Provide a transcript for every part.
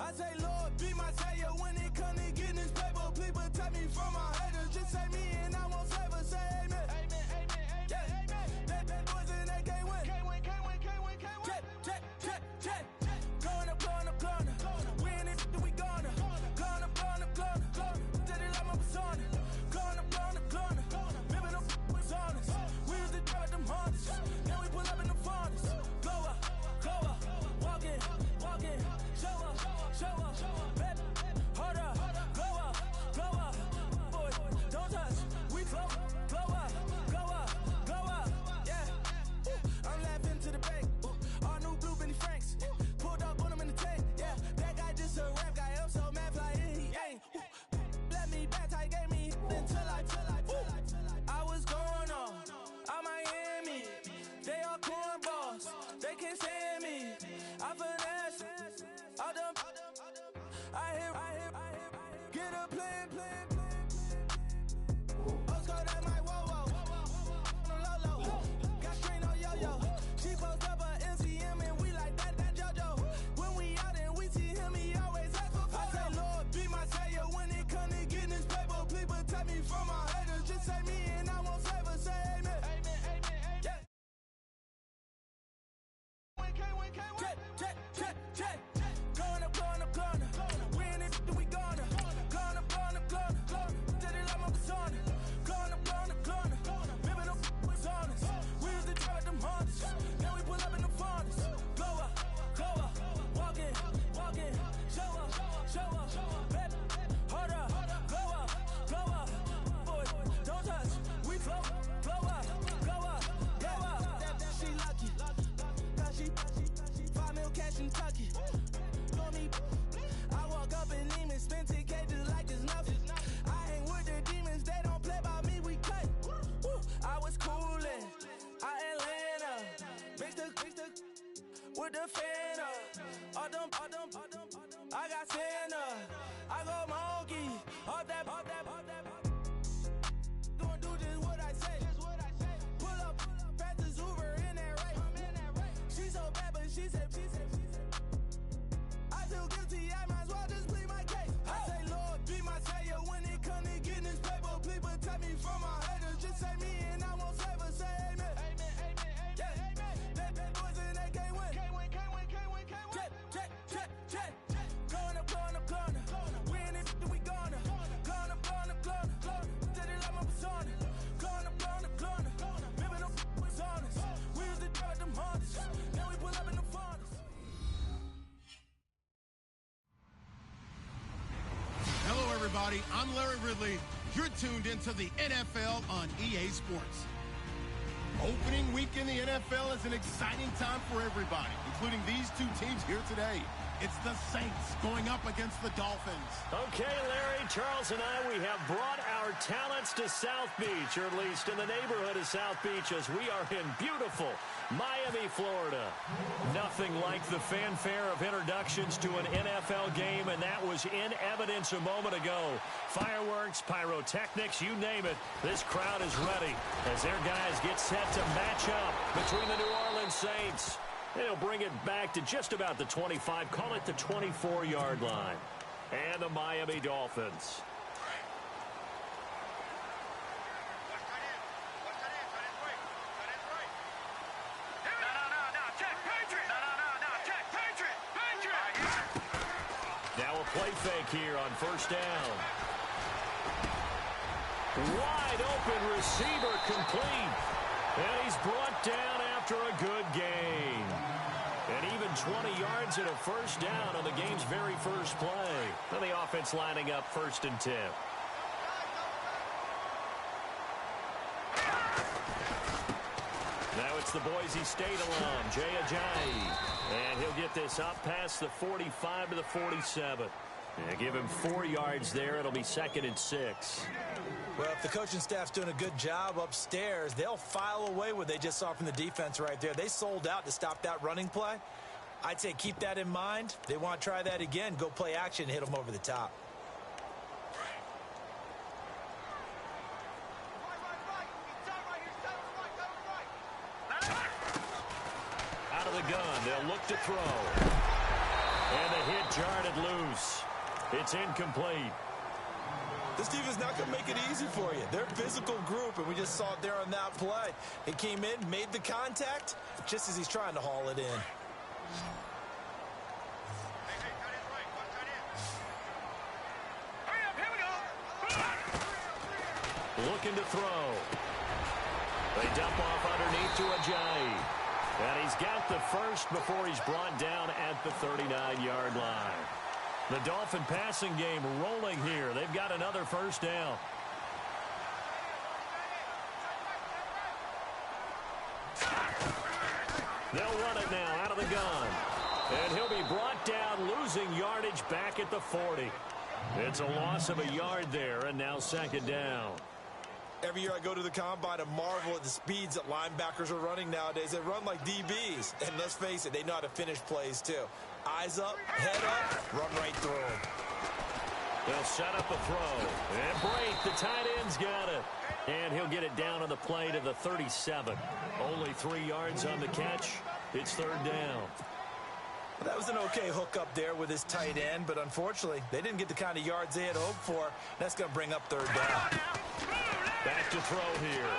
I say, Lord, be my savior when it come to getting this paper. Please protect me from my haters. Just say me and I won't save her. Say amen. Amen, amen, amen, amen. That boys and they can't win. Can't win, can't win, can't win, can't win. Check, check, check, check. Going up, going up, going up. We in it, we gonna. Going up, going up, going up. Did it like my persona. Going up, going up, going up. Remember them was honest. We used to drive them Hondas. Then we pull up in the Fondas. Glow up, walk in, show up, baby, hold up, glow up, boy, don't touch, we flow up, yeah, I'm laughing to the bank, all new blue Benny Franks, pulled up on him in the tank, yeah, that guy just a rap guy, I'm so mad fly, he ain't, let me back, I gave me until I was going on Miami, they all cornballs, they can't stand me, I finesse, all them, I hear, get a plan. Oscar, that my whoa, low, got strain on yo-yo, she post up a MCM and we like that JoJo, when we out and we see him, he always ask for photo. I say, Lord, be my savior when it come to getting this paper, please protect me from my haters, just say me and I won't save her, say amen. Yeah. Check. Going up. We in it, we gonna. Going up. Did it like my persona. Going up. Remember them was honest. We used to drive them Hondas. Then we pull up in the Fondas. Glow up, walk in, show up, baby, hold up, glow up, boy, don't touch, we flow up, she lucky, cause she 5 mil cash in Tucky, for me, I walk up in demons, spend 10K just like it's nothing, I hang with the demons, they don't play by me, we cut, I was coolin', Atlanta, mixed the with the Fanta, all them, I got Santa, I go monkey, all that, gonna do just what I say, pull up, fastest Uber in that race, she so bad but she said, I feel guilty, I might as well just plead my case, I say Lord, be my savior when it come to getting this paper, please protect me from my haters, just say me and I won't save her, say amen. That boys and they can't win. Check. Going up. We in it, we gonna. Going up. Did it like my persona. Going up. Remember them was honest. We used to drive them Hondas. Then we pull up in the Fondas. Hello, everybody. I'm Larry Ridley. You're tuned into the NFL on EA Sports. Opening week in the NFL is an exciting time for everybody, including these two teams here today. It's the Saints going up against the Dolphins. Okay, Larry, Charles and I, we have brought our talents to South Beach, or at least in the neighborhood of South Beach, as we are in beautiful Miami, Florida. Nothing like the fanfare of introductions to an NFL game, and that was in evidence a moment ago. Fireworks, pyrotechnics, you name it. This crowd is ready as their guys get set to match up between the New Orleans Saints. They'll bring it back to just about the 25, call it the 24-yard line. And the Miami Dolphins. Now a play fake here on first down. Wide open receiver complete. And he's brought down after a good gain. And even 20 yards and a first down on the game's very first play. And the offense lining up 1st and 10. Now it's the Boise State alum, Jay Ajayi. And he'll get this up past the 45 to the 47. And give him 4 yards there. It'll be 2nd and 6. Well, if the coaching staff's doing a good job upstairs, they'll file away what they just saw from the defense right there. They sold out to stop that running play. I'd say keep that in mind. They want to try that again. Go play action, hit them over the top. Out of the gun, they'll look to throw. And the hit jarred it loose. It's incomplete. This team is not going to make it easy for you. They're a physical group, and we just saw it there on that play. He came in, made the contact, just as he's trying to haul it in. Looking to throw. They dump off underneath to Ajayi. And he's got the first before he's brought down at the 39-yard line. The Dolphin passing game rolling here. They've got another first down. They'll run it now out of the gun. And he'll be brought down, losing yardage back at the 40. It's a loss of a yard there, and now second down. Every year I go to the combine and marvel at the speeds that linebackers are running nowadays. They run like DBs. And let's face it, they know how to finish plays too. Eyes up, head up, run right through them. They'll set up a throw. And break. The tight end's got it. And he'll get it down on the play to the 37. Only 3 yards on the catch. It's third down. Well, that was an okay hook up there with his tight end, but unfortunately, they didn't get the kind of yards they had hoped for. That's going to bring up third down. Back to throw here.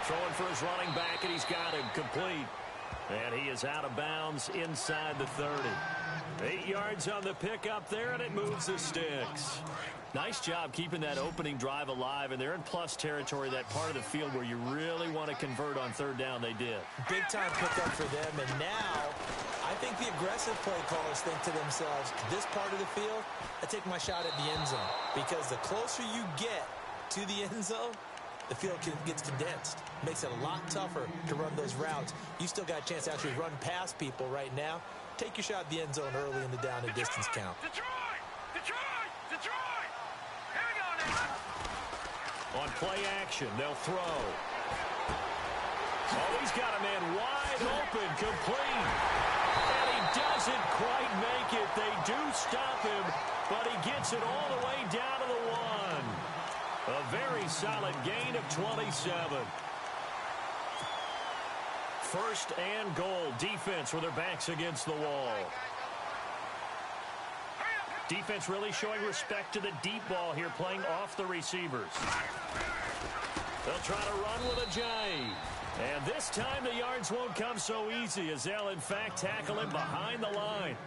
Throwing for his running back, and he's got him complete. And he is out of bounds inside the 30. 8 yards on the pickup there, and it moves the sticks. Nice job keeping that opening drive alive, and they're in plus territory, that part of the field where you really want to convert on third down. They did. Big time pickup for them, and now I think the aggressive play callers think to themselves, this part of the field, I take my shot at the end zone, because the closer you get to the end zone, the field gets condensed. Makes it a lot tougher to run those routes. You still got a chance to actually run past people right now. Take your shot at the end zone early in the down and distance count. On play action, they'll throw. Oh, he's got a man wide open, complete. And he doesn't quite make it. They do stop him, but he gets it all the way down to the 1. A very solid gain of 27. First and goal. Defense with their backs against the wall. Defense really showing respect to the deep ball here, playing off the receivers. They'll try to run with Ajayi. And this time the yards won't come so easy, as they'll in fact tackle him behind the line.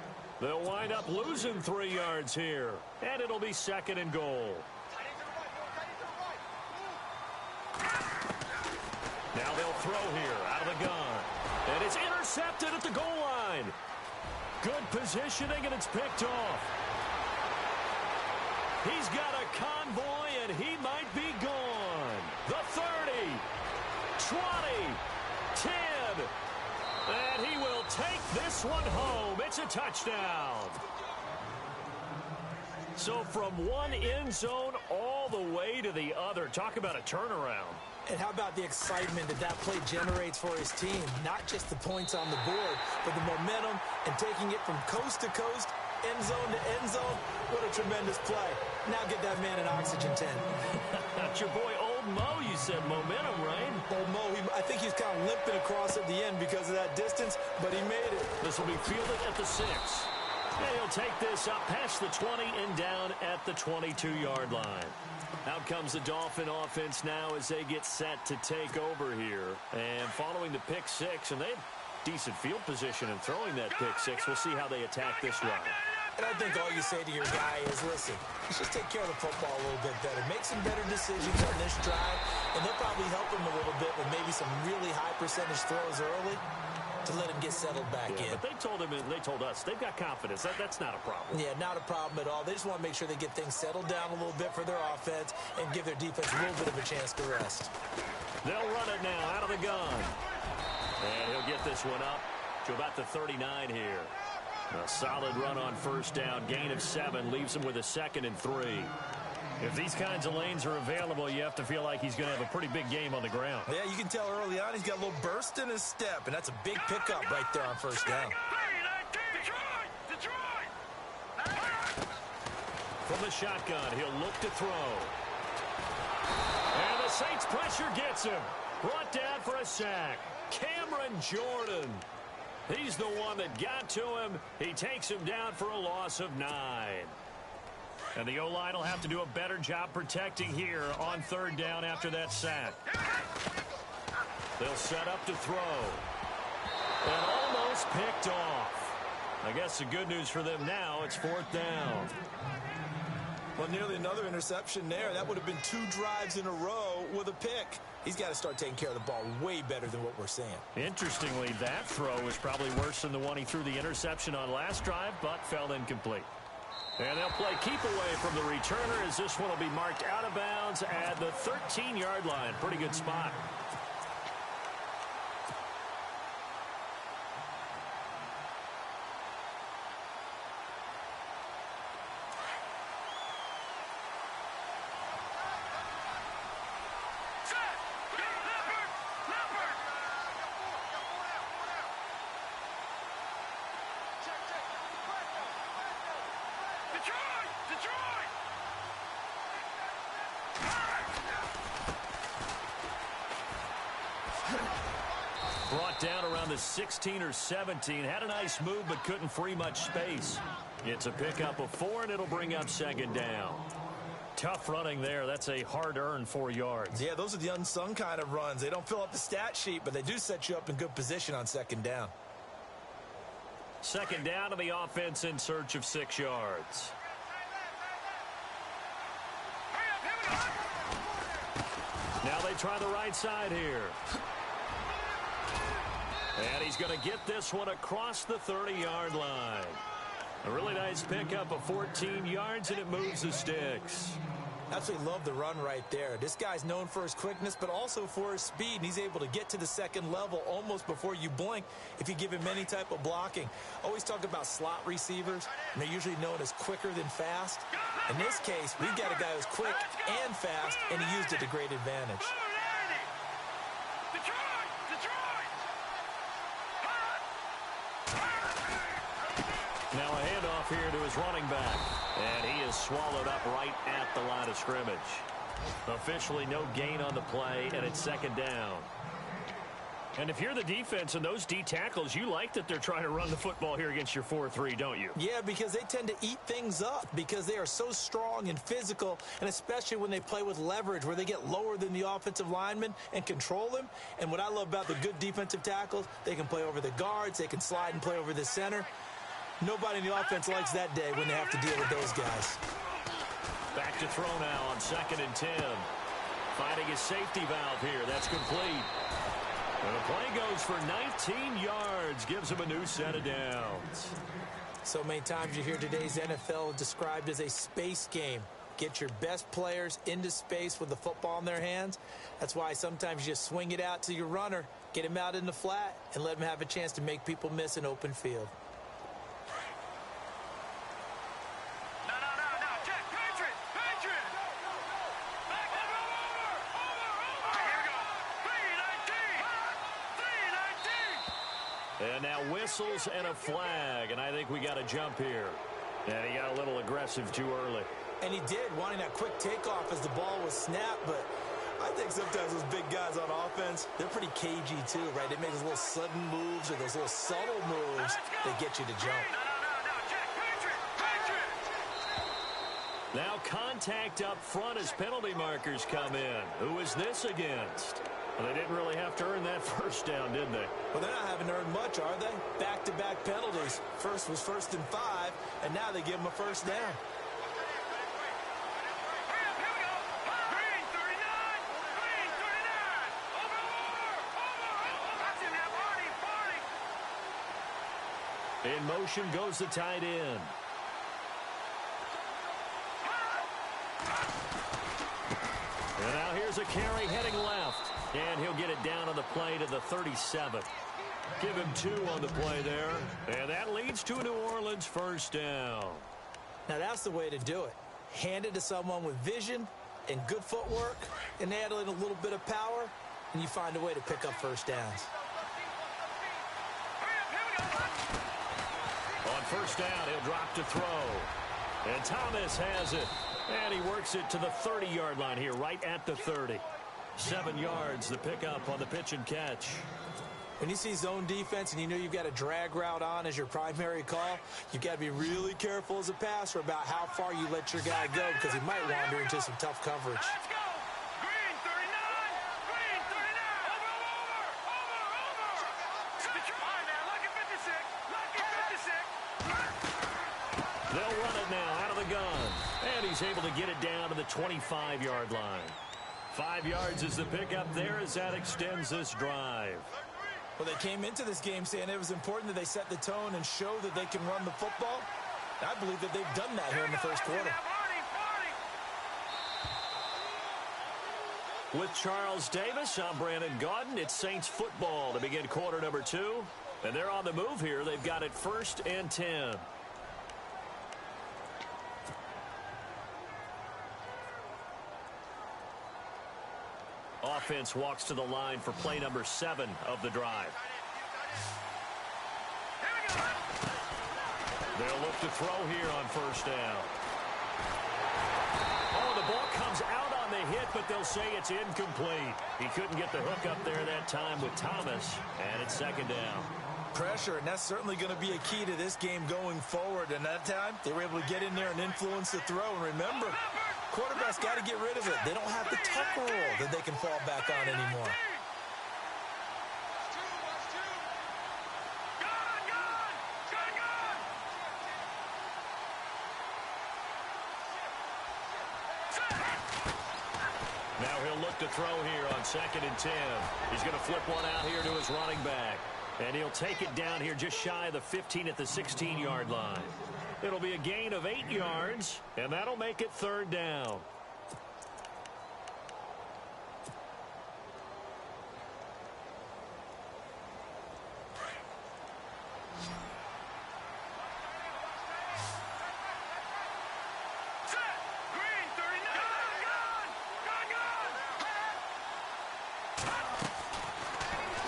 They'll wind up losing 3 yards here. And it'll be second and goal. Now they'll throw here out of the gun. And it's intercepted at the goal line. Good positioning, and it's picked off. He's got a convoy, and he might be gone. The 30, 20, 10. And he will take this one home. It's a touchdown. So from one end zone all the way to the other. Talk about a turnaround. And how about the excitement that play generates for his team? Not just the points on the board, but the momentum and taking it from coast to coast, end zone to end zone. What a tremendous play. Now get that man an oxygen tent. That's your boy Old Mo. You said momentum, right? Old Mo, I think he's kind of limping across at the end because of that distance, but he made it. This will be fielded at the 6. And he'll take this up past the 20 and down at the 22-yard line. Out comes the Dolphin offense now as they get set to take over here. And following the pick 6, and they have decent field position in throwing that pick 6. We'll see how they attack this run. And I think all you say to your guy is, listen, let's just take care of the football a little bit better. Make some better decisions on this drive, and they'll probably help him a little bit with maybe some really high percentage throws early to let him get settled back in. But they told him, and they told us, they've got confidence. That's not a problem. Yeah, not a problem at all. They just want to make sure they get things settled down a little bit for their offense and give their defense a little bit of a chance to rest. They'll run it now out of the gun. And he'll get this one up to about the 39 here. A solid run on first down. Gain of 7 leaves him with a 2nd and 3. If these kinds of lanes are available, you have to feel like he's going to have a pretty big game on the ground. Yeah, you can tell early on he's got a little burst in his step, and that's a big pickup right there on first down. From the shotgun, he'll look to throw. And the Saints pressure gets him. Brought down for a sack. Cameron Jordan. He's the one that got to him. He takes him down for a loss of 9. And the O-line will have to do a better job protecting here on 3rd down after that sack. They'll set up to throw. And almost picked off. I guess the good news for them now, it's 4th down. Well, nearly another interception there. That would have been 2 drives in a row with a pick. He's got to start taking care of the ball way better than what we're seeing. Interestingly, that throw was probably worse than the one he threw the interception on last drive, but fell incomplete. And they'll play keep away from the returner as this one will be marked out of bounds at the 13-yard line. Pretty good spot. Brought down around the 16 or 17. Had a nice move, but couldn't free much space. It's a pickup of 4, and it'll bring up 2nd down. Tough running there. That's a hard-earned 4 yards. Yeah, those are the unsung kind of runs. They don't fill up the stat sheet, but they do set you up in good position on 2nd down. 2nd down to the offense in search of 6 yards. Now they try the right side here. And he's going to get this one across the 30-yard line. A really nice pickup of 14 yards, and it moves the sticks. Absolutely love the run right there. This guy's known for his quickness, but also for his speed. And he's able to get to the 2nd level almost before you blink if you give him any type of blocking. Always talk about slot receivers, and they're usually known as quicker than fast. In this case, we've got a guy who's quick and fast, and he used it to great advantage. Now a handoff here to his running back. And he is swallowed up right at the line of scrimmage. Officially no gain on the play, and it's 2nd down. And if you're the defense and those D tackles, you like that they're trying to run the football here against your 4-3, don't you? Yeah, because they tend to eat things up because they are so strong and physical, and especially when they play with leverage where they get lower than the offensive linemen and control them. And what I love about the good defensive tackles, they can play over the guards, they can slide and play over the center. Nobody in the offense likes that day when they have to deal with those guys. Back to throw now on 2nd and 10. Finding his safety valve here. That's complete. And the play goes for 19 yards. Gives him a new set of downs. So many times you hear today's NFL described as a space game. Get your best players into space with the football in their hands. That's why sometimes you just swing it out to your runner, get him out in the flat, and let him have a chance to make people miss an open field. And now whistles and a flag, and I think we got a jump here. And he got a little aggressive too early. And he did, wanting that quick takeoff as the ball was snapped, but I think sometimes those big guys on offense, they're pretty cagey too, right? They make those little sudden moves or those little subtle moves that get you to jump. Now contact up front as penalty markers come in. Who is this against? Well, they didn't really have to earn that 1st down, did they? Well, they're not having to earn much, are they? Back-to-back penalties. First was 1st and 5, and now they give them a 1st down. In motion goes the tight end. And now here's a carry heading left. And he'll get it down on the play to the 37. Give him 2 on the play there. And that leads to a New Orleans 1st down. Now that's the way to do it. Hand it to someone with vision and good footwork, and add in a little bit of power, and you find a way to pick up 1st downs. On 1st down, he'll drop to throw. And Thomas has it. And he works it to the 30-yard line here, right at the 30. 7 yards, the pickup on the pitch and catch. When you see zone defense and you know you've got a drag route on as your primary call, you've got to be really careful as a passer about how far you let your guy go because he might wander into some tough coverage. Let's go. Green 39. Green 39. Over. All right, now, lucky 56. Lucky 56. They'll run it now out of the gun. And he's able to get it down to the 25-yard line. 5 yards is the pickup there as that extends this drive. Well, they came into this game saying it was important that they set the tone and show that they can run the football. I believe that they've done that here in the first quarter. With Charles Davis, I'm Brandon Gaudin. It's Saints football to begin quarter number 2. And they're on the move here. They've got it 1st and 10. Offense walks to the line for play number 7 of the drive. They'll look to throw here on 1st down. Oh, the ball comes out on the hit, but they'll say it's incomplete. He couldn't get the hook up there that time with Thomas, and it's 2nd down. Pressure, and that's certainly going to be a key to this game going forward. And that time, they were able to get in there and influence the throw. And remember, quarterbacks got to get rid of it. They don't have the tuck rule that they can fall back on anymore. Now he'll look to throw here on 2nd and 10. He's going to flip one out here to his running back. And he'll take it down here just shy of the 15 at the 16-yard line. It'll be a gain of 8 yards, and that'll make it 3rd down.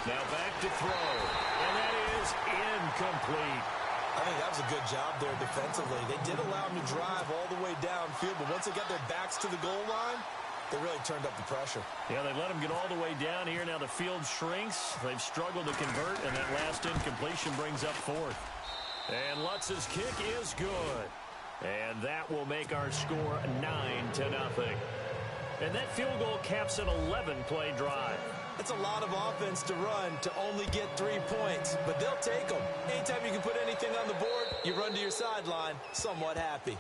Now back to throw, and that is incomplete. I think that was a good job there defensively. They did allow them to drive all the way downfield, but once they got their backs to the goal line, they really turned up the pressure. Yeah, they let them get all the way down here. Now the field shrinks. They've struggled to convert, and that last incompletion brings up 4th. And Lutz's kick is good. And that will make our score 9-0. And that field goal caps an 11-play drive. That's a lot of offense to run to only get 3 points, but they'll take them. Anytime you can put anything on the board, you run to your sideline somewhat happy.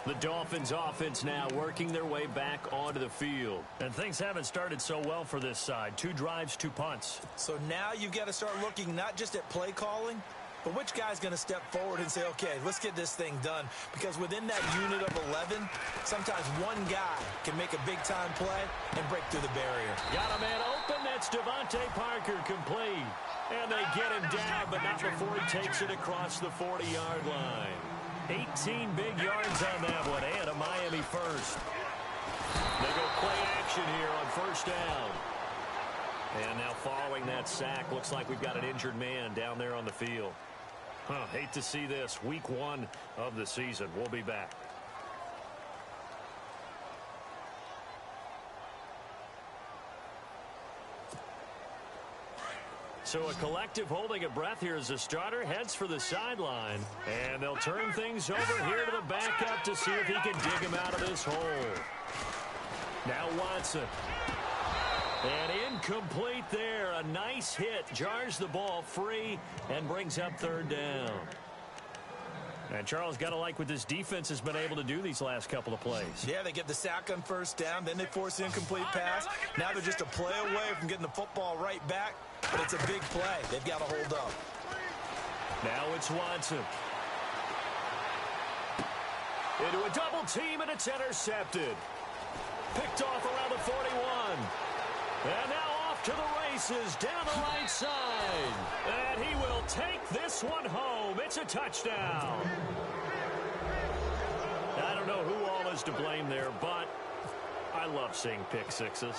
The Dolphins offense now working their way back onto the field. And things haven't started so well for this side. 2 drives, 2 punts. So now you've got to start looking not just at play calling, but which guy's going to step forward and say, okay, let's get this thing done. Because within that unit of 11, sometimes one guy can make a big-time play and break through the barrier. Got a man open. That's Devontae Parker complete. And they get him down, but not before he takes it across the 40-yard line. 18 big yards on that one, and a Miami first. They go play action here on 1st down. And now following that sack, looks like we've got an injured man down there on the field. Hate to see this. Week 1 of the season. We'll be back. So a collective holding a breath here as the starter heads for the sideline. And they'll turn things over here to the backup to see if he can dig him out of this hole. Now Watson. And incomplete there. A nice hit. Jars the ball free and brings up 3rd down. And Charles, got to like what this defense has been able to do these last couple of plays. Yeah, they get the sack on 1st down. Then they force the incomplete pass. Now they're just a play away from getting the football right back. But it's a big play. They've got to hold up. Now it's Watson. Into a double team, and it's intercepted. Picked off around the 41. And now off to the races down the right side. And he will take this one home. It's a touchdown. I don't know who all is to blame there, but I love seeing pick sixes.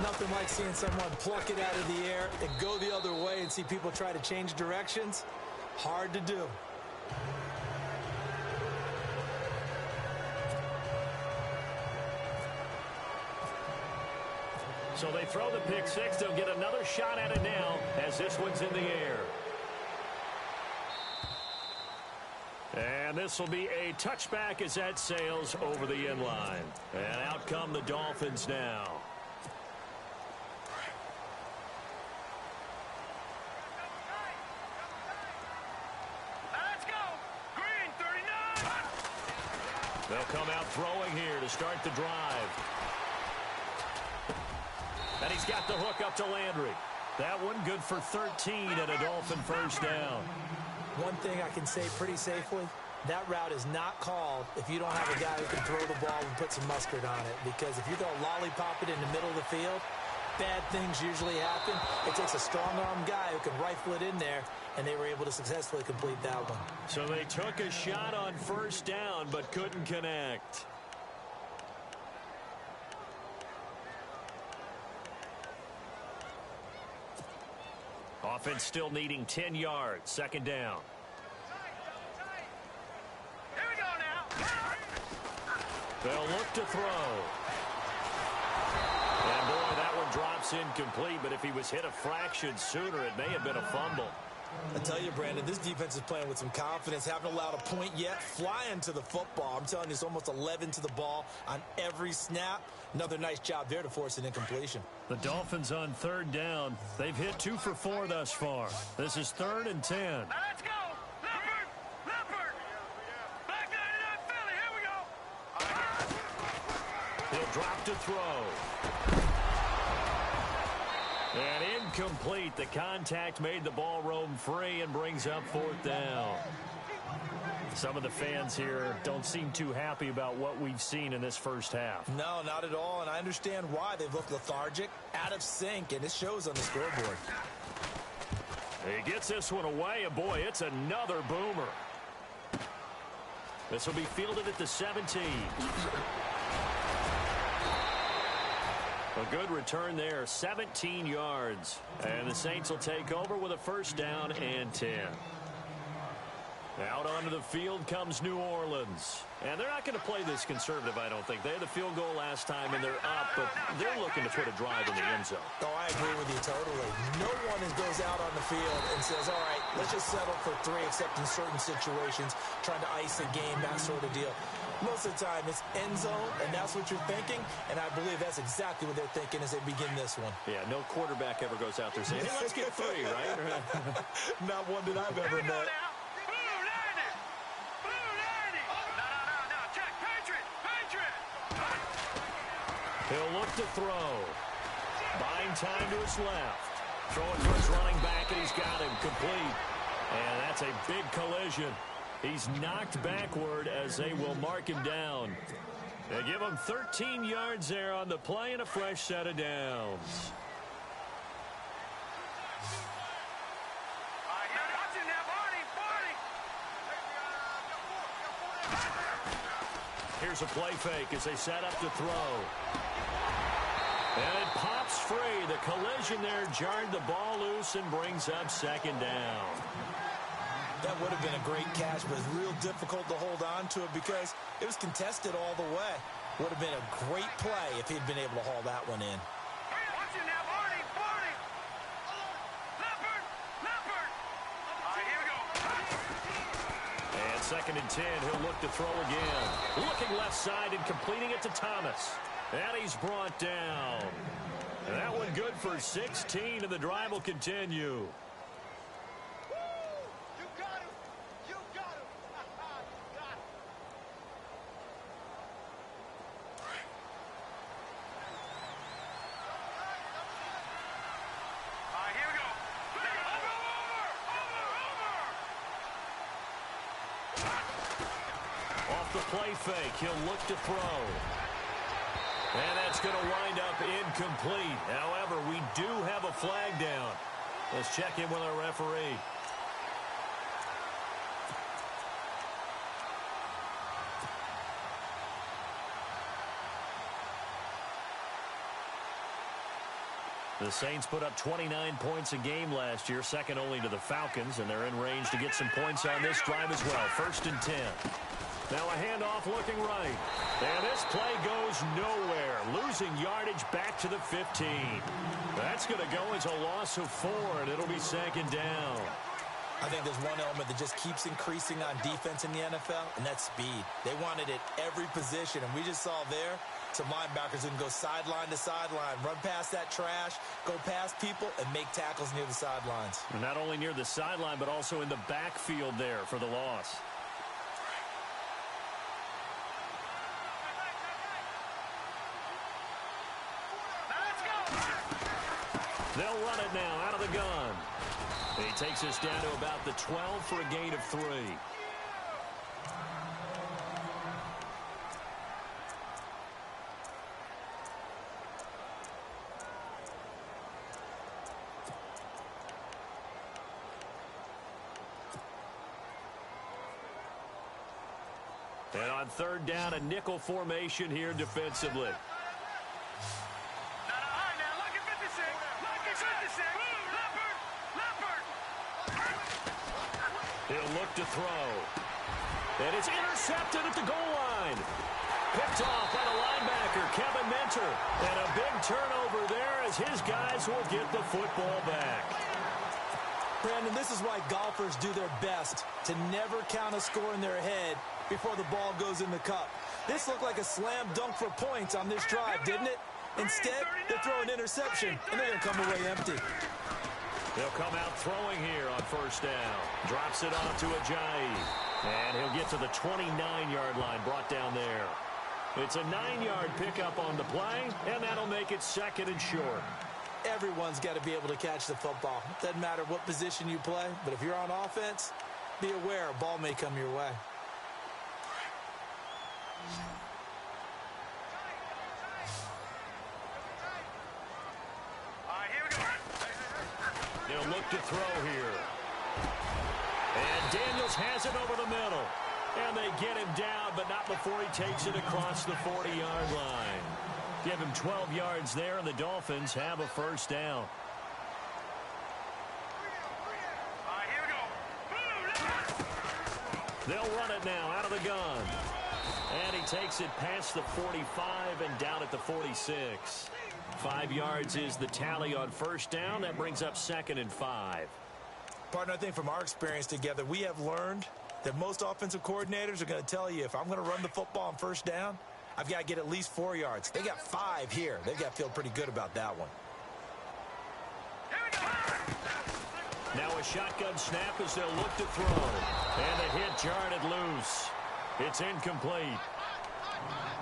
Nothing like seeing someone pluck it out of the air and go the other way and see people try to change directions. Hard to do. So they throw the pick six. They'll get another shot at it now as this one's in the air. And this will be a touchback as that sails over the end line. And out come the Dolphins now. Let's go. Green 39. They'll come out throwing here to start the drive. And he's got the hook up to Landry. That one good for 13 and a Dolphin first down. One thing I can say pretty safely, that route is not called if you don't have a guy who can throw the ball and put some mustard on it. Because if you're going to lollipop it in the middle of the field, bad things usually happen. It takes a strong-arm guy who can rifle it in there, and they were able to successfully complete that one. So they took a shot on first down but couldn't connect. Offense still needing 10 yards. Second down. Here we go now. They'll look to throw. And boy, that one drops incomplete, but if he was hit a fraction sooner, it may have been a fumble. I tell you, Brandon, this defense is playing with some confidence. Haven't allowed a point yet. Flying to the football. I'm telling you, it's almost 11 to the ball on every snap. Another nice job there to force an incompletion. The Dolphins on third down. They've hit 2 for 4 thus far. This is 3rd and 10. Now let's go. Leopard. Back 99 Philly. Here we go. He'll drop to throw. And incomplete. The contact made the ball roam free and brings up 4th down. Some of the fans here don't seem too happy about what we've seen in this first half. No, not at all, and I understand why. They've looked lethargic, out of sync, and it shows on the scoreboard. He gets this one away, and boy, it's another boomer. This will be fielded at the 17. A good return there, 17 yards. And the Saints will take over with a first down and 10. Out onto the field comes New Orleans. And they're not going to play this conservative, I don't think. They had the field goal last time, and they're up, but they're looking to put a drive in the end zone. Oh, I agree with you totally. No one goes out on the field and says, all right, let's just settle for 3, except in certain situations, trying to ice a game, that sort of deal. Most of the time, it's end zone, and that's what you're thinking, and I believe that's exactly what they're thinking as they begin this one. Yeah, no quarterback ever goes out there saying, hey, let's get 3, right? Not one that I've ever met. He'll look to throw. Buying time to his left. Throwing to his running back, and he's got him complete. And that's a big collision. He's knocked backward as they will mark him down. They give him 13 yards there on the play and a fresh set of downs. Here's a play fake as they set up to throw. And it pops free. The collision there jarred the ball loose and brings up second down. That would have been a great catch, but it's real difficult to hold on to it because it was contested all the way. Would have been a great play if he'd been able to haul that one in. And 2nd and 10, he'll look to throw again. Looking left side and completing it to Thomas. And he's brought down. And that one good for 16, and the drive will continue. Off the play fake, he'll look to throw. And that's going to wind up incomplete. However, we do have a flag down. Let's check in with our referee. The Saints put up 29 points a game last year, second only to the Falcons, and they're in range to get some points on this drive as well. 1st and 10. Now a handoff looking right. And this play goes nowhere. Losing yardage back to the 15. That's going to go as a loss of 4, and it'll be 2nd down. I think there's one element that just keeps increasing on defense in the NFL, and that's speed. They want it at every position, and we just saw there some linebackers who can go sideline to sideline, run past that trash, go past people, and make tackles near the sidelines. And not only near the sideline, but also in the backfield there for the loss. They'll run it now out of the gun. He takes us down to about the 12 for a gain of 3. And on 3rd down, a nickel formation here defensively. He'll look to throw. And it's intercepted at the goal line. Picked off by the linebacker, Kevin Minter. And a big turnover there as his guys will get the football back. Brandon, this is why golfers do their best to never count a score in their head before the ball goes in the cup. This looked like a slam dunk for points on this drive, didn't it? Instead, they throw an interception, and they're going to come away empty. He'll come out throwing here on 1st down. Drops it off to Ajayi. And he'll get to the 29-yard line, brought down there. It's a 9-yard pickup on the play, and that'll make it 2nd and short. Everyone's got to be able to catch the football. Doesn't matter what position you play, but if you're on offense, be aware a ball may come your way. They'll look to throw here. And Daniels has it over the middle. And they get him down, but not before he takes it across the 40-yard line. Give him 12 yards there, and the Dolphins have a 1st down. They'll run it now out of the gun. And he takes it past the 45 and down at the 46. 5 yards is the tally on 1st down. That brings up 2nd and 5. Partner, I think from our experience together, we have learned that most offensive coordinators are going to tell you, if I'm going to run the football on 1st down, I've got to get at least 4 yards. They got 5 here. They've got to feel pretty good about that one. Now a shotgun snap as they'll look to throw. And the hit jarred it loose. It's incomplete.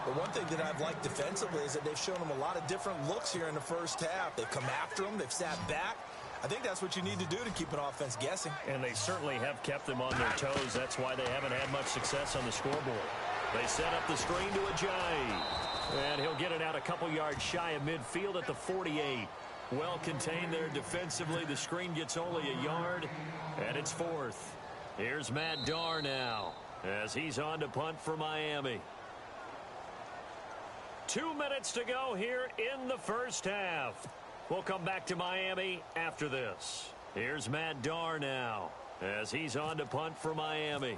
But one thing that I've liked defensively is that they've shown them a lot of different looks here in the 1st half. They've come after them. They've sat back. I think that's what you need to do to keep an offense guessing. And they certainly have kept them on their toes. That's why they haven't had much success on the scoreboard. They set up the screen to Ajayi. And he'll get it out a couple yards shy of midfield at the 48. Well contained there defensively. The screen gets only a yard, and it's 4th. Here's Matt Darr now as he's on to punt for Miami. 2 minutes to go here in the 1st half. We'll come back to Miami after this. Here's Matt Darr now as he's on to punt for Miami.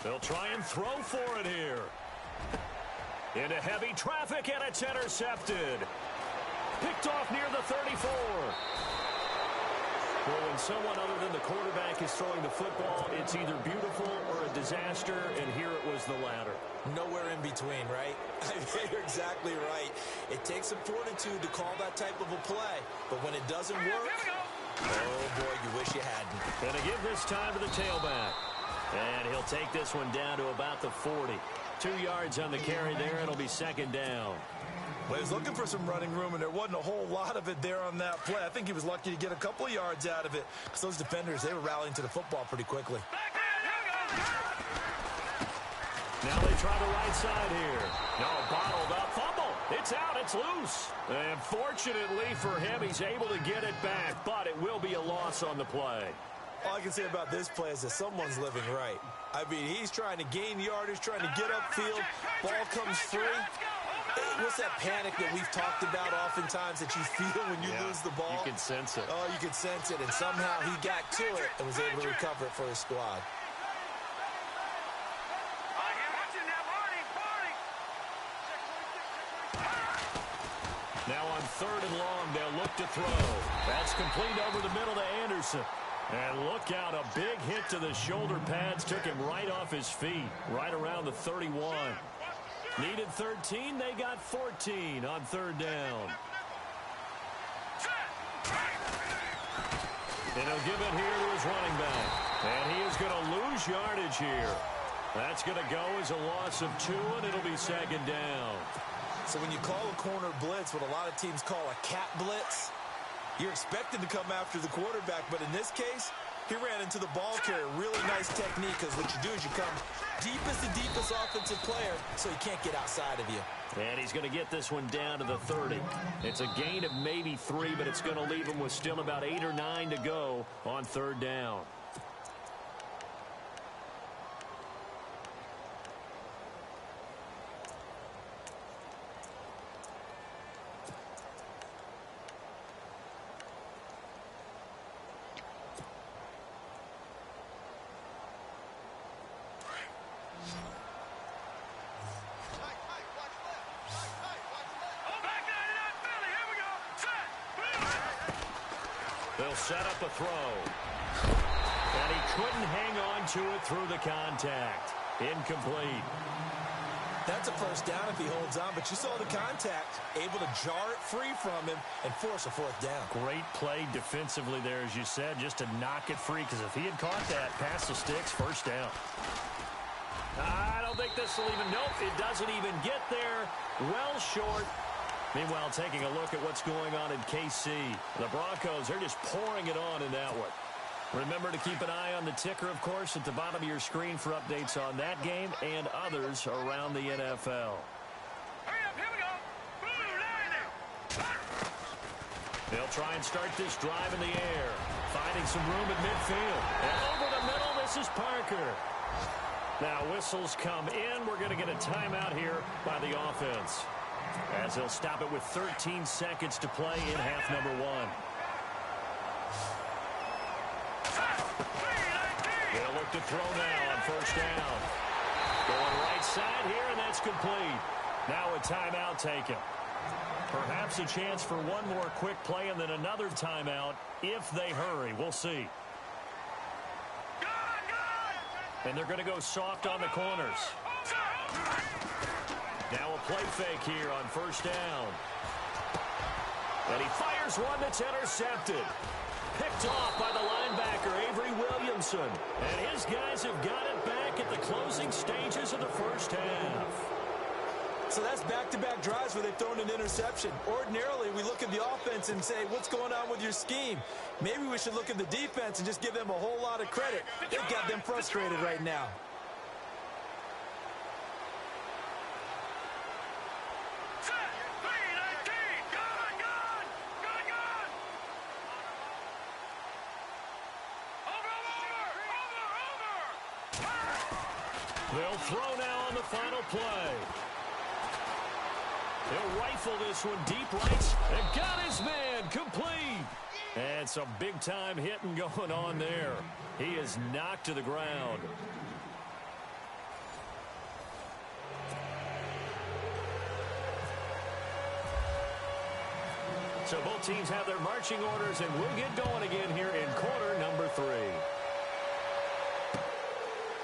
They'll try and throw for it here. Into heavy traffic, and it's intercepted. Picked off near the 34. Well, when someone other than the quarterback is throwing the football, it's either beautiful or a disaster, and here it was the latter. Nowhere in between, right? You're exactly right. It takes some fortitude to call that type of a play, but when it doesn't work, oh boy, you wish you hadn't. Gonna give this time to the tailback. And he'll take this one down to about the 40. 2 yards on the carry there. It'll be 2nd down. Well, he was looking for some running room, and there wasn't a whole lot of it there on that play. I think he was lucky to get a couple of yards out of it, because those defenders, they were rallying to the football pretty quickly. Now they try the right side here. No, bottled up. Fumble. It's out. It's loose. And fortunately for him, he's able to get it back, but it will be a loss on the play. All I can say about this play is that someone's living right. I mean, he's trying to gain yardage, trying to get upfield. Ball comes free. What's that panic that we've talked about oftentimes that you feel when you lose the ball? You can sense it. Oh, you can sense it, and somehow he got to it and was able to recover it for his squad. Now on 3rd and long, they'll look to throw. That's complete over the middle to Anderson. And look out, a big hit to the shoulder pads took him right off his feet, right around the 31. Needed 13, they got 14 on 3rd down. And he'll give it here to his running back. And he is going to lose yardage here. That's going to go as a loss of 2, and it'll be 2nd down. So when you call a corner blitz, what a lot of teams call a cat blitz, you're expected to come after the quarterback, but in this case, he ran into the ball carrier. Really nice technique, because what you do is you come deepest to deepest offensive player, so he can't get outside of you. And he's going to get this one down to the 30. It's a gain of maybe 3, but it's going to leave him with still about 8 or 9 to go on 3rd down. They'll set up a throw. And he couldn't hang on to it through the contact. Incomplete. That's a first down if he holds on, but you saw the contact, able to jar it free from him and force a 4th down. Great play defensively there, as you said, just to knock it free, because if he had caught that, past the sticks, 1st down. I don't think this will even, nope, it doesn't even get there. Well short. Meanwhile, taking a look at what's going on in KC. The Broncos, they're just pouring it on in that one. Remember to keep an eye on the ticker, of course, at the bottom of your screen for updates on that game and others around the NFL. Hurry up, here we go. They'll try and start this drive in the air. Finding some room at midfield. And over the middle, this is Parker. Now whistles come in. We're going to get a timeout here by the offense, as they'll stop it with 13 seconds to play in half number 1. They'll look to throw now on 1st down. Going right side here, and that's complete. Now a timeout taken. Perhaps a chance for one more quick play and then another timeout if they hurry. We'll see. And they're going to go soft on the corners. Now a play fake here on 1st down. And he fires one that's intercepted. Picked off by the linebacker, Avery Williamson. And his guys have got it back at the closing stages of the 1st half. So that's back-to-back drives where they've thrown an interception. Ordinarily, we look at the offense and say, what's going on with your scheme? Maybe we should look at the defense and just give them a whole lot of credit. They've got them frustrated right now. They'll throw now on the final play. He'll rifle this one deep right and got his man complete. And some big-time hitting going on there. He is knocked to the ground. So both teams have their marching orders, and we'll get going again here in quarter number 3.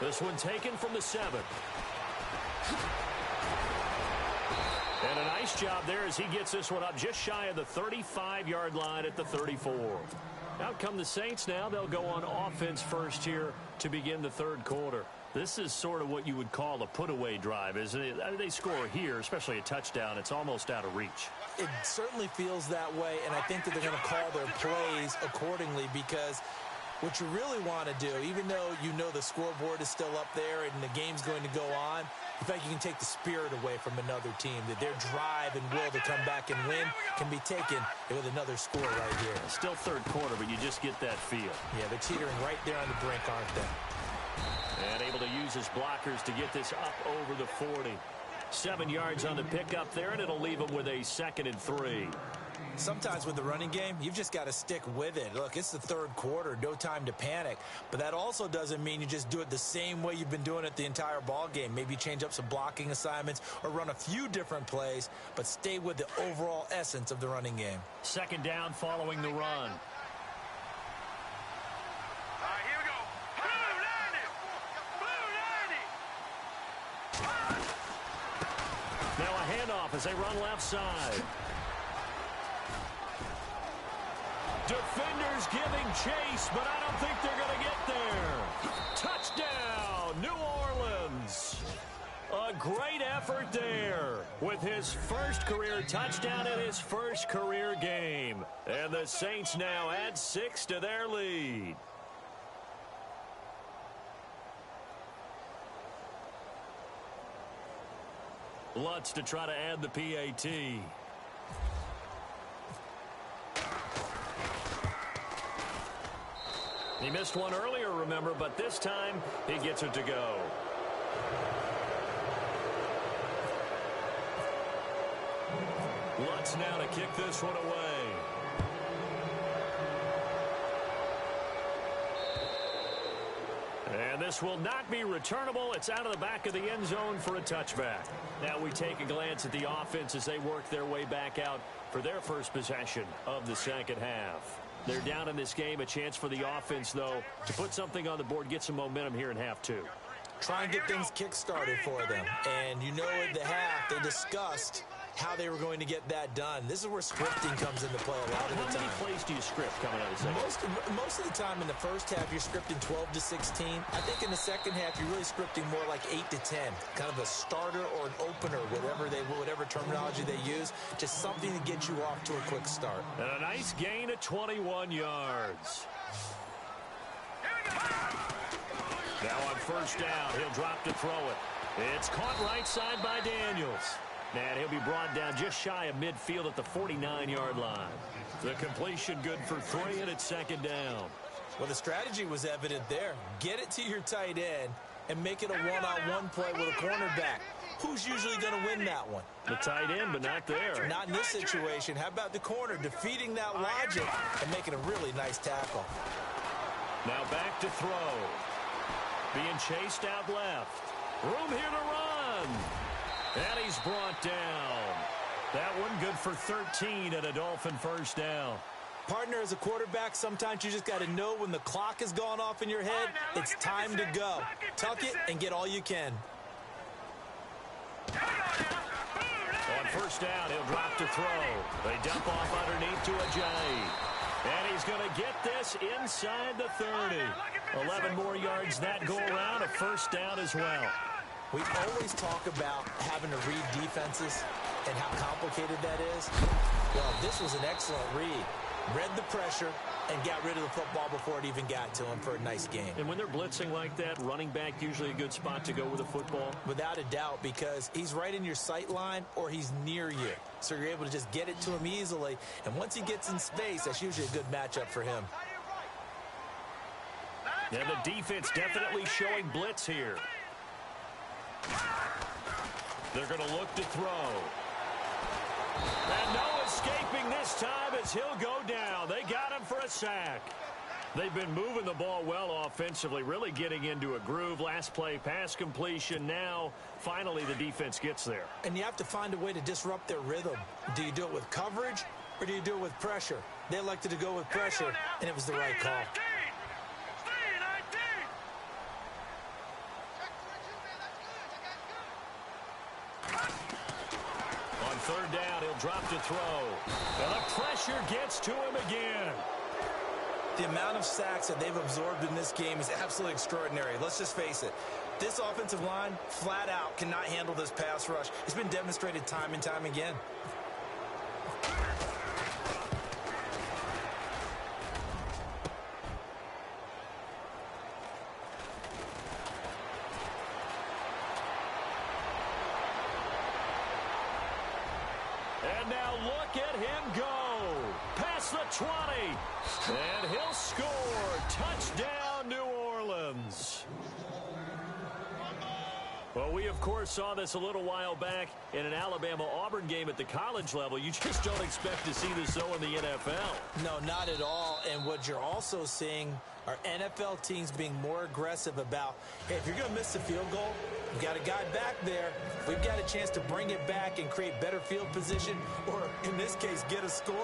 This one taken from the 7. And a nice job there as he gets this one up just shy of the 35-yard line at the 34. Out come the Saints now. They'll go on offense first here to begin the 3rd quarter. This is sort of what you would call a put-away drive, isn't it? They score here, especially a touchdown. It's almost out of reach. It certainly feels that way, and I think that they're going to call their plays accordingly, because what you really want to do, even though you know the scoreboard is still up there and the game's going to go on, in fact, you can take the spirit away from another team, that their drive and will to come back and win can be taken with another score right here. Still 3rd quarter, but you just get that feel. Yeah, they're teetering right there on the brink, aren't they? And able to use his blockers to get this up over the 40. 7 yards on the pickup there, and it'll leave them with a 2nd and 3. Sometimes with the running game, you've just got to stick with it. Look, it's the third quarter, no time to panic. But that also doesn't mean you just do it the same way you've been doing it the entire ball game. Maybe change up some blocking assignments or run a few different plays, but stay with the overall essence of the running game. 2nd down following the run. Here we go. Blue 90. Now a handoff as they run left side. Defenders giving chase, but I don't think they're going to get there. Touchdown, New Orleans. A great effort there with his first career touchdown in his first career game. And the Saints now add 6 to their lead. Lutz to try to add the PAT. He missed one earlier, remember, but this time he gets it to go. Lutz now to kick this one away. And this will not be returnable. It's out of the back of the end zone for a touchback. Now we take a glance at the offense as they work their way back out for their first possession of the second half. They're down in this game. A chance for the offense, though, to put something on the board, get some momentum here in half 2. Try and get things kick-started for them. And you know at the half, they discussed how they were going to get that done. This is where scripting comes into play a lot of the time. How many plays do you script coming out of the second? Most of the time in the first half, you're scripting 12 to 16. I think in the second half, you're really scripting more like 8 to 10. Kind of a starter or an opener, whatever terminology they use. Just something to get you off to a quick start. And a nice gain of 21 yards. Now on first down, he'll drop to throw it. It's caught right side by Daniels. And he'll be brought down just shy of midfield at the 49-yard line. The completion good for 3, and it's 2nd down. Well, the strategy was evident there. Get it to your tight end and make it a one-on-one play with a cornerback. Who's usually going to win that one? The tight end, but not there. Not in this situation. How about the corner defeating that logic and making a really nice tackle? Now back to throw. Being chased out left. Room here to run. And he's brought down. That one good for 13 and a Dolphin first down. Partner, as a quarterback, sometimes you just got to know when the clock has gone off in your head, it's time to go. Tuck it and get all you can. On first down, he'll drop to throw. They dump off underneath to Ajayi. And he's going to get this inside the 30. 11 more yards that go around, a first down as well. We always talk about having to read defenses and how complicated that is. Well, this was an excellent read. Read the pressure and got rid of the football before it even got to him for a nice game. And when they're blitzing like that, running back usually a good spot to go with the football? Without a doubt, because he's right in your sight line or he's near you. So you're able to just get it to him easily. And once he gets in space, that's usually a good matchup for him. And the defense definitely showing blitz here. They're going to look to throw. And no escaping this time as he'll go down. They got him for a sack. They've been moving the ball well offensively, really getting into a groove. Last play, pass completion. Now, finally, the defense gets there. And you have to find a way to disrupt their rhythm. Do you do it with coverage or do you do it with pressure? They elected to go with pressure, and it was the right call. On third down, he'll drop to throw. And the pressure gets to him again. The amount of sacks that they've absorbed in this game is absolutely extraordinary. Let's just face it. This offensive line, flat out, cannot handle this pass rush. It's been demonstrated time and time again. And now look at him go. Past the 20. And he'll score. Touchdown, New Orleans. Well, we, of course, saw this a little while back in an Alabama-Auburn game at the college level. You just don't expect to see this, though, in the NFL. No, not at all. And what you're also seeing are NFL teams being more aggressive about, hey, if you're going to miss the field goal, you've got a guy back there. We've got a chance to bring it back and create better field position, or in this case, get a score.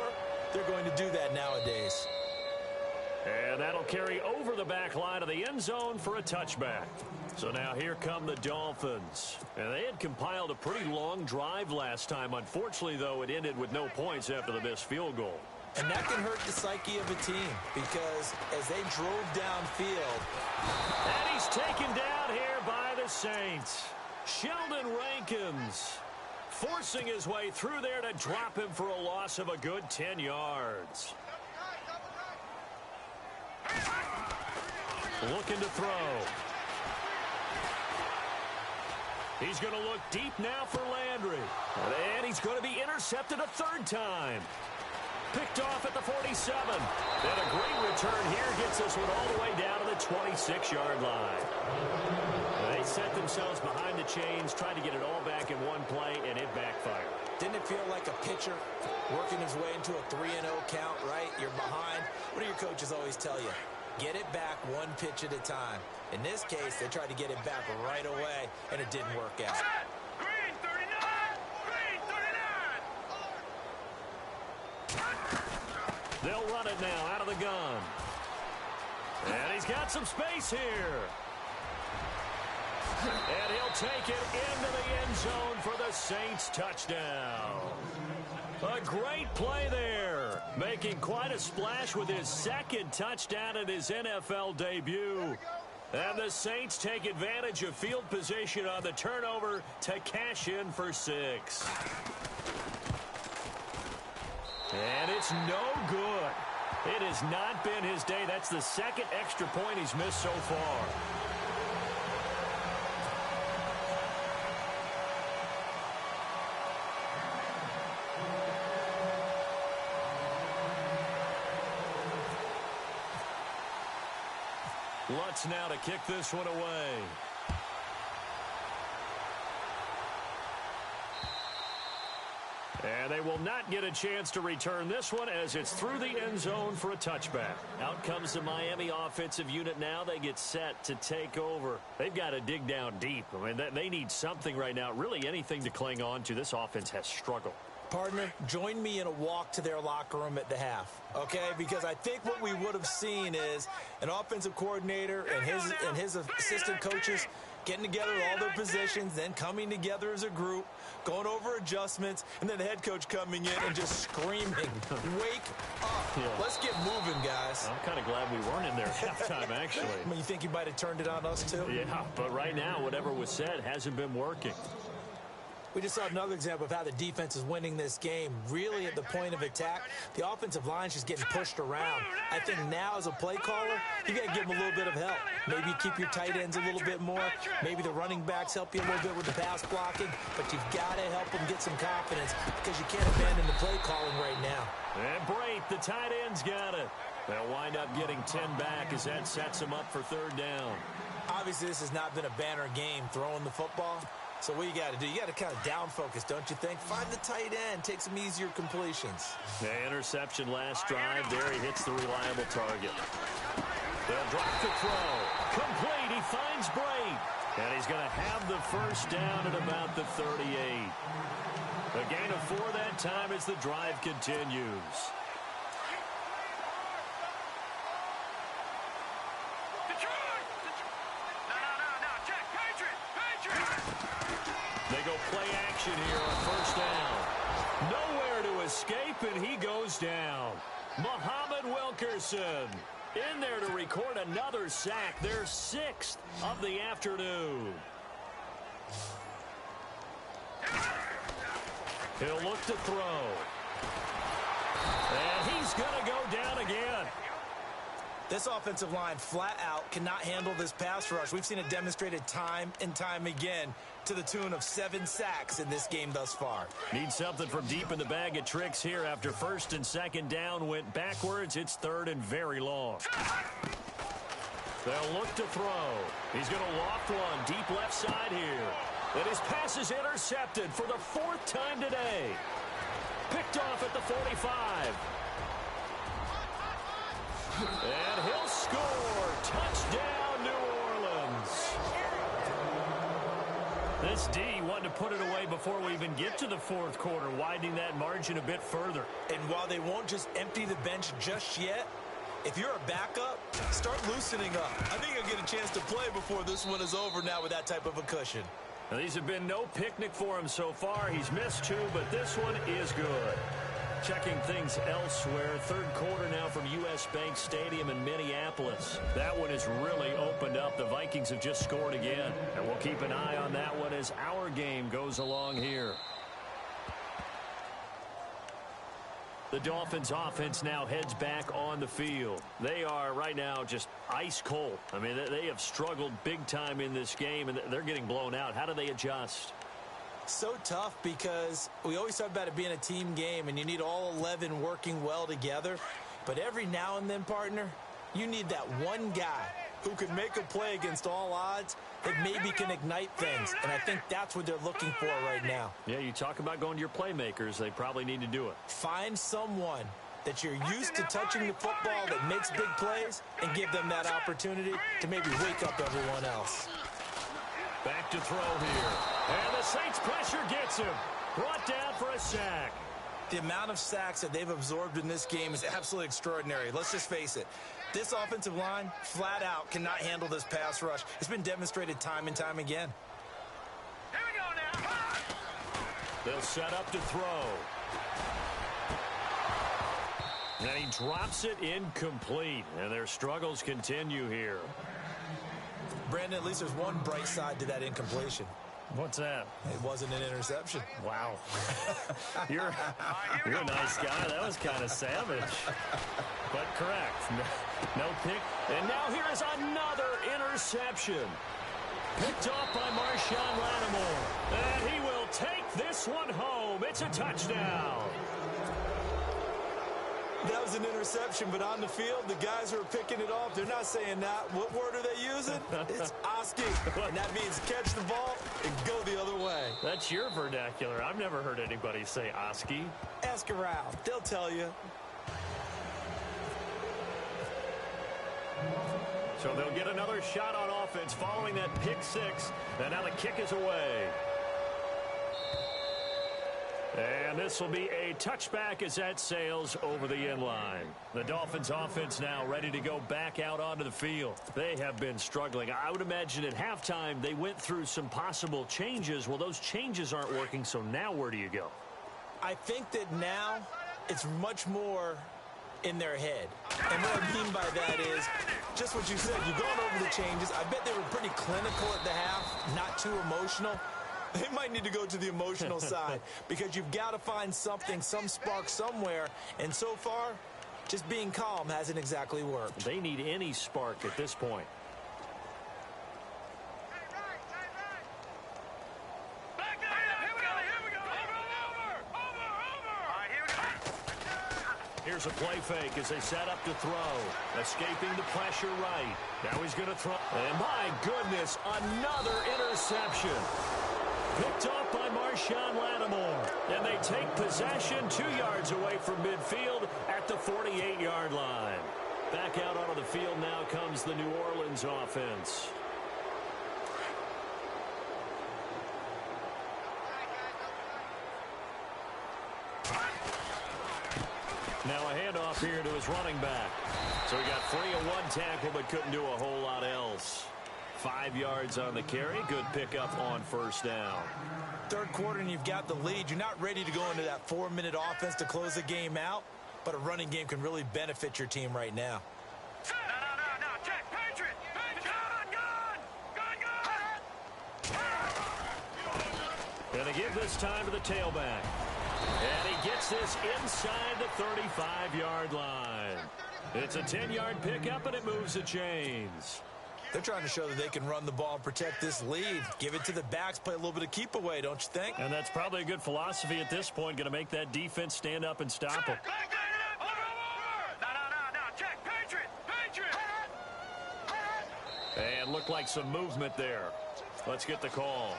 They're going to do that nowadays. And that'll carry over the back line of the end zone for a touchback. So now here come the Dolphins. And they had compiled a pretty long drive last time. Unfortunately, though, it ended with no points after the missed field goal. And that can hurt the psyche of a team because as they drove downfield. And he's taken down here by the Saints. Sheldon Rankins forcing his way through there to drop him for a loss of a good 10 yards. Looking to throw. He's going to look deep now for Landry. And he's going to be intercepted a third time. Picked off at the 47. And a great return here gets this one all the way down to the 26-yard line. They set themselves behind the chains, tried to get it all back in one play, and it backfired. Didn't it feel like a pitcher working his way into a 3-0 count, right? You're behind. What do your coaches always tell you? Get it back one pitch at a time. In this case, they tried to get it back right away, and it didn't work out. Green 39! Green 39! They'll run it now out of the gun. And he's got some space here. And he'll take it into the end zone for the Saints touchdown. A great play there, making quite a splash with his second touchdown in his NFL debut. And the Saints take advantage of field position on the turnover to cash in for 6. And it's no good. It has not been his day. That's the second extra point he's missed so far. Lutz now to kick this one away. And they will not get a chance to return this one as it's through the end zone for a touchback. Out comes the Miami offensive unit now. They get set to take over. They've got to dig down deep. I mean, they need something right now, really anything to cling on to. This offense has struggled. Partner, join me in a walk to their locker room at the half, okay? Because I think what we would have seen is an offensive coordinator and his assistant coaches getting together all their positions, then coming together as a group, going over adjustments, and then the head coach coming in and just screaming, wake up. Yeah. Let's get moving, guys. I'm kind of glad we weren't in there at halftime, actually. I mean, you think he might have turned it on us, too? Yeah, but right now, whatever was said hasn't been working. We just saw another example of how the defense is winning this game. Really at the point of attack, the offensive line's just getting pushed around. I think now as a play caller, you got to give them a little bit of help. Maybe you keep your tight ends a little bit more. Maybe the running backs help you a little bit with the pass blocking. But you've got to help them get some confidence because you can't abandon the play calling right now. And Brait, the tight end's got it. They'll wind up getting 10 back as that sets them up for third down. Obviously, this has not been a banner game throwing the football. So what you got to do, you got to kind of down focus, don't you think? Find the tight end, take some easier completions. The interception last drive. There he hits the reliable target. They'll drop the throw. Complete. He finds Brait. And he's going to have the first down at about the 38. A gain of 4 that time as the drive continues. They go play action here on first down. Nowhere to escape, and he goes down. Muhammad Wilkerson in there to record another sack, their 6th of the afternoon. He'll look to throw. And he's going to go down again. This offensive line flat out cannot handle this pass rush. We've seen it demonstrated time and time again to the tune of 7 sacks in this game thus far. Need something from deep in the bag of tricks here after first and second down went backwards. It's third and very long. They'll look to throw. He's going to loft one deep left side here. And his pass is intercepted for the 4th time today. Picked off at the 45. And he'll score. Touchdown, New Orleans. This D wanted to put it away before we even get to the 4th quarter, widening that margin a bit further. And while they won't just empty the bench just yet, if you're a backup, start loosening up. I think you'll get a chance to play before this one is over now with that type of a cushion. Now, these have been no picnic for him so far. He's missed 2, but this one is good. Checking things elsewhere. 3rd quarter now from U.S. Bank Stadium in Minneapolis. That one has really opened up. The Vikings have just scored again. And we'll keep an eye on that one as our game goes along here. The Dolphins offense now heads back on the field. They are right now just ice cold. I mean, they have struggled big time in this game, and they're getting blown out. How do they adjust? So tough because we always talk about it being a team game, and you need all 11 working well together. But every now and then, partner, you need that one guy who can make a play against all odds that maybe can ignite things. And I think that's what they're looking for right now. Yeah, you talk about going to your playmakers. They probably need to do it. Find someone that you're used to touching the football that makes big plays and give them that opportunity to maybe wake up everyone else. Back to throw here. And the Saints pressure gets him. Brought down for a sack. The amount of sacks that they've absorbed in this game is absolutely extraordinary. Let's just face it. This offensive line, flat out, cannot handle this pass rush. It's been demonstrated time and time again. Here we go now. They'll set up to throw. And he drops it incomplete. And their struggles continue here. Brandon, at least there's one bright side to that incompletion. What's that? It wasn't an interception. Wow. You're a nice guy. That was kind of savage. But correct. No pick. And now here is another interception. Picked off by Marshawn Lattimore. And he will take this one home. It's a touchdown. That was an interception, but on the field, the guys who are picking it off, they're not saying that. What word are they using? It's Oski. And that means catch the ball and go the other way. That's your vernacular. I've never heard anybody say Oski. Ask around. They'll tell you. So they'll get another shot on offense following that pick six. And now the kick is away. And this will be a touchback as that sails over the end line. The Dolphins offense now ready to go back out onto the field. They have been struggling. I would imagine at halftime they went through some possible changes. Well, those changes aren't working, so now where do you go? I think that now it's much more in their head. And what I mean by that is just what you said. You've gone over the changes. I bet they were pretty clinical at the half, not too emotional. They might need to go to the emotional side because you've got to find something, some spark somewhere. And so far, just being calm hasn't exactly worked. They need any spark at this point. Here's a play fake as they set up to throw. Escaping the pressure right. Now he's going to throw. And my goodness, another interception. Picked off by Marshawn Lattimore. And they take possession 2 yards away from midfield at the 48-yard line. Back out onto the field now comes the New Orleans offense. Now a handoff here to his running back. So he got free of one tackle but couldn't do a whole lot else. 5 yards on the carry. Good pickup on first down. Third quarter and you've got the lead. You're not ready to go into that 4-minute offense to close the game out, but a running game can really benefit your team right now. No, check, Patriot! Gun! Going to give this time to the tailback. And he gets this inside the 35-yard line. It's a 10-yard pickup, and it moves the chains. They're trying to show that they can run the ball and protect this lead. Give it to the backs, play a little bit of keep away, don't you think? And that's probably a good philosophy at this point. Going to make that defense stand up and stop them. No, check, Patriot! And looked like some movement there. Let's get the call.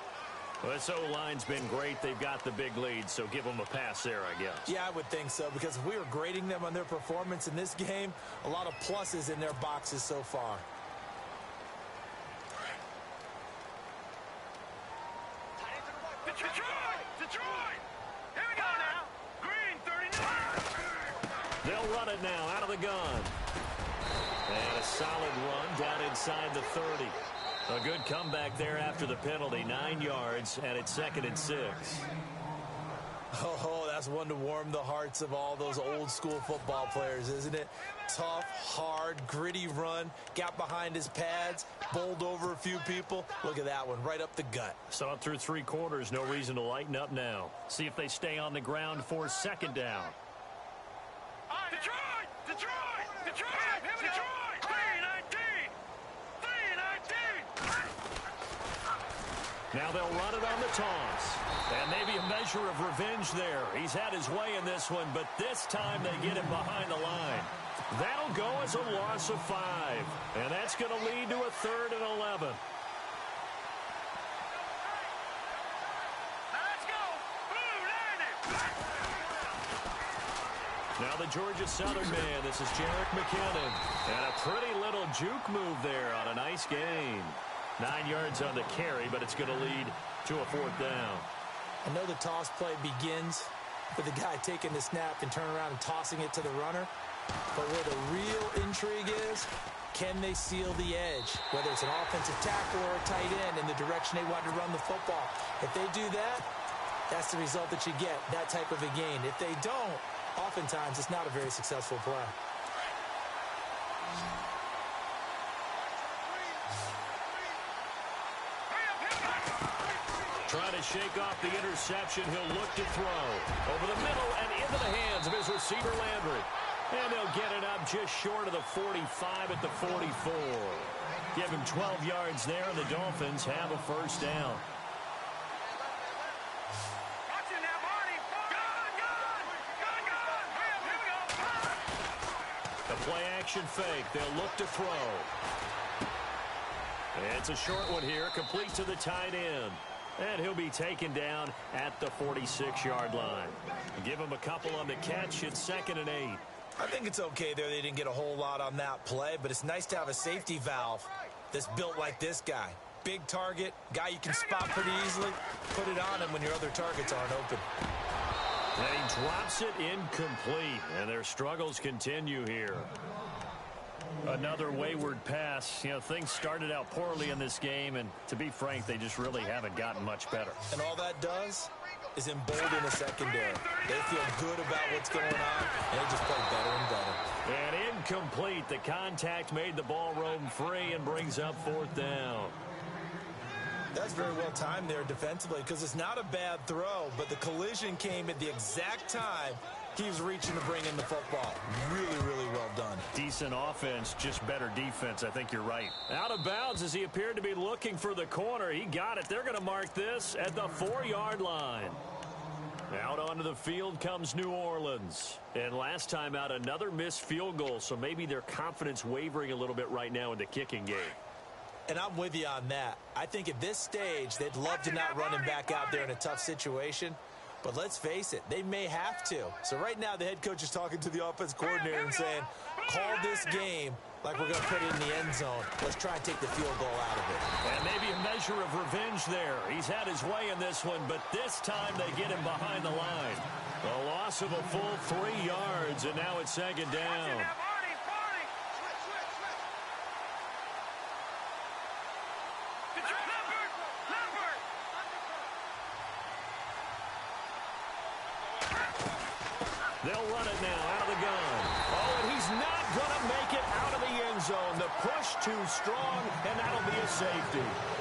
Well, this O-line's been great. They've got the big lead, so give them a pass there, I guess. Yeah, I would think so, because if we were grading them on their performance in this game, a lot of pluses in their boxes so far. Detroit! Here we go now. Green 39. They'll run it now out of the gun. And a solid run down inside the 30. A good comeback there after the penalty. 9 yards, and it's 2nd and 6. Oh, that's one to warm the hearts of all those old school football players, isn't it? Tough, hard, gritty run. Got behind his pads, bowled over a few people. Look at that one, right up the gut. Saw it through 3 quarters. No reason to lighten up now. See if they stay on the ground for 2nd down. Detroit! Detroit! 319! Now they'll run it on the toss. And maybe a measure of revenge there. He's had his way in this one, but this time they get him behind the line. That'll go as a loss of 5. And that's going to lead to a 3rd and 11. Let's go! Blue 90! Now the Georgia Southern man, this is Jerick McKinnon. And a pretty little juke move there on a nice gain. 9 yards on the carry, but it's going to lead to a 4th down. I know the toss play begins with the guy taking the snap and turning around and tossing it to the runner. But where the real intrigue is, can they seal the edge? Whether it's an offensive tackle or a tight end in the direction they want to run the football. If they do that, that's the result that you get, that type of a gain. If they don't, oftentimes it's not a very successful play. Trying to shake off the interception. He'll look to throw. Over the middle and into the hands of his receiver, Landry. And they'll get it up just short of the 45 at the 44. Give him 12 yards there, and the Dolphins have a 1st down. The play-action fake. They'll look to throw. It's a short one here, complete to the tight end. And he'll be taken down at the 46-yard line. Give him a couple on the catch. It's 2nd and 8. I think it's okay there. They didn't get a whole lot on that play, but it's nice to have a safety valve that's built like this guy. Big target, guy you can spot pretty easily. Put it on him when your other targets aren't open. And he drops it incomplete, and their struggles continue here. Another wayward pass. You know, things started out poorly in this game, and to be frank, they just really haven't gotten much better. And all that does is embolden the secondary. They feel good about what's going on, and they just play better and better. And incomplete. The contact made the ball roam free and brings up 4th down. That's very well timed there defensively, because it's not a bad throw, but the collision came at the exact time he was reaching to bring in the football. Really, really well done. Decent offense, just better defense. I think you're right. Out of bounds as he appeared to be looking for the corner. He got it. They're going to mark this at the 4-yard line. Out onto the field comes New Orleans. And last time out, another missed field goal, so maybe their confidence wavering a little bit right now in the kicking game. And I'm with you on that. I think at this stage, they'd love to not run him back out there in a tough situation. But let's face it, they may have to. So right now, the head coach is talking to the offense coordinator and saying, call this game like we're going to put it in the end zone. Let's try and take the field goal out of it. And maybe a measure of revenge there. He's had his way in this one, but this time they get him behind the line. A loss of a full 3 yards, and now it's 2nd down. They'll run it now out of the gun. Oh, and he's not going to make it out of the end zone. The push too strong, and that'll be a safety.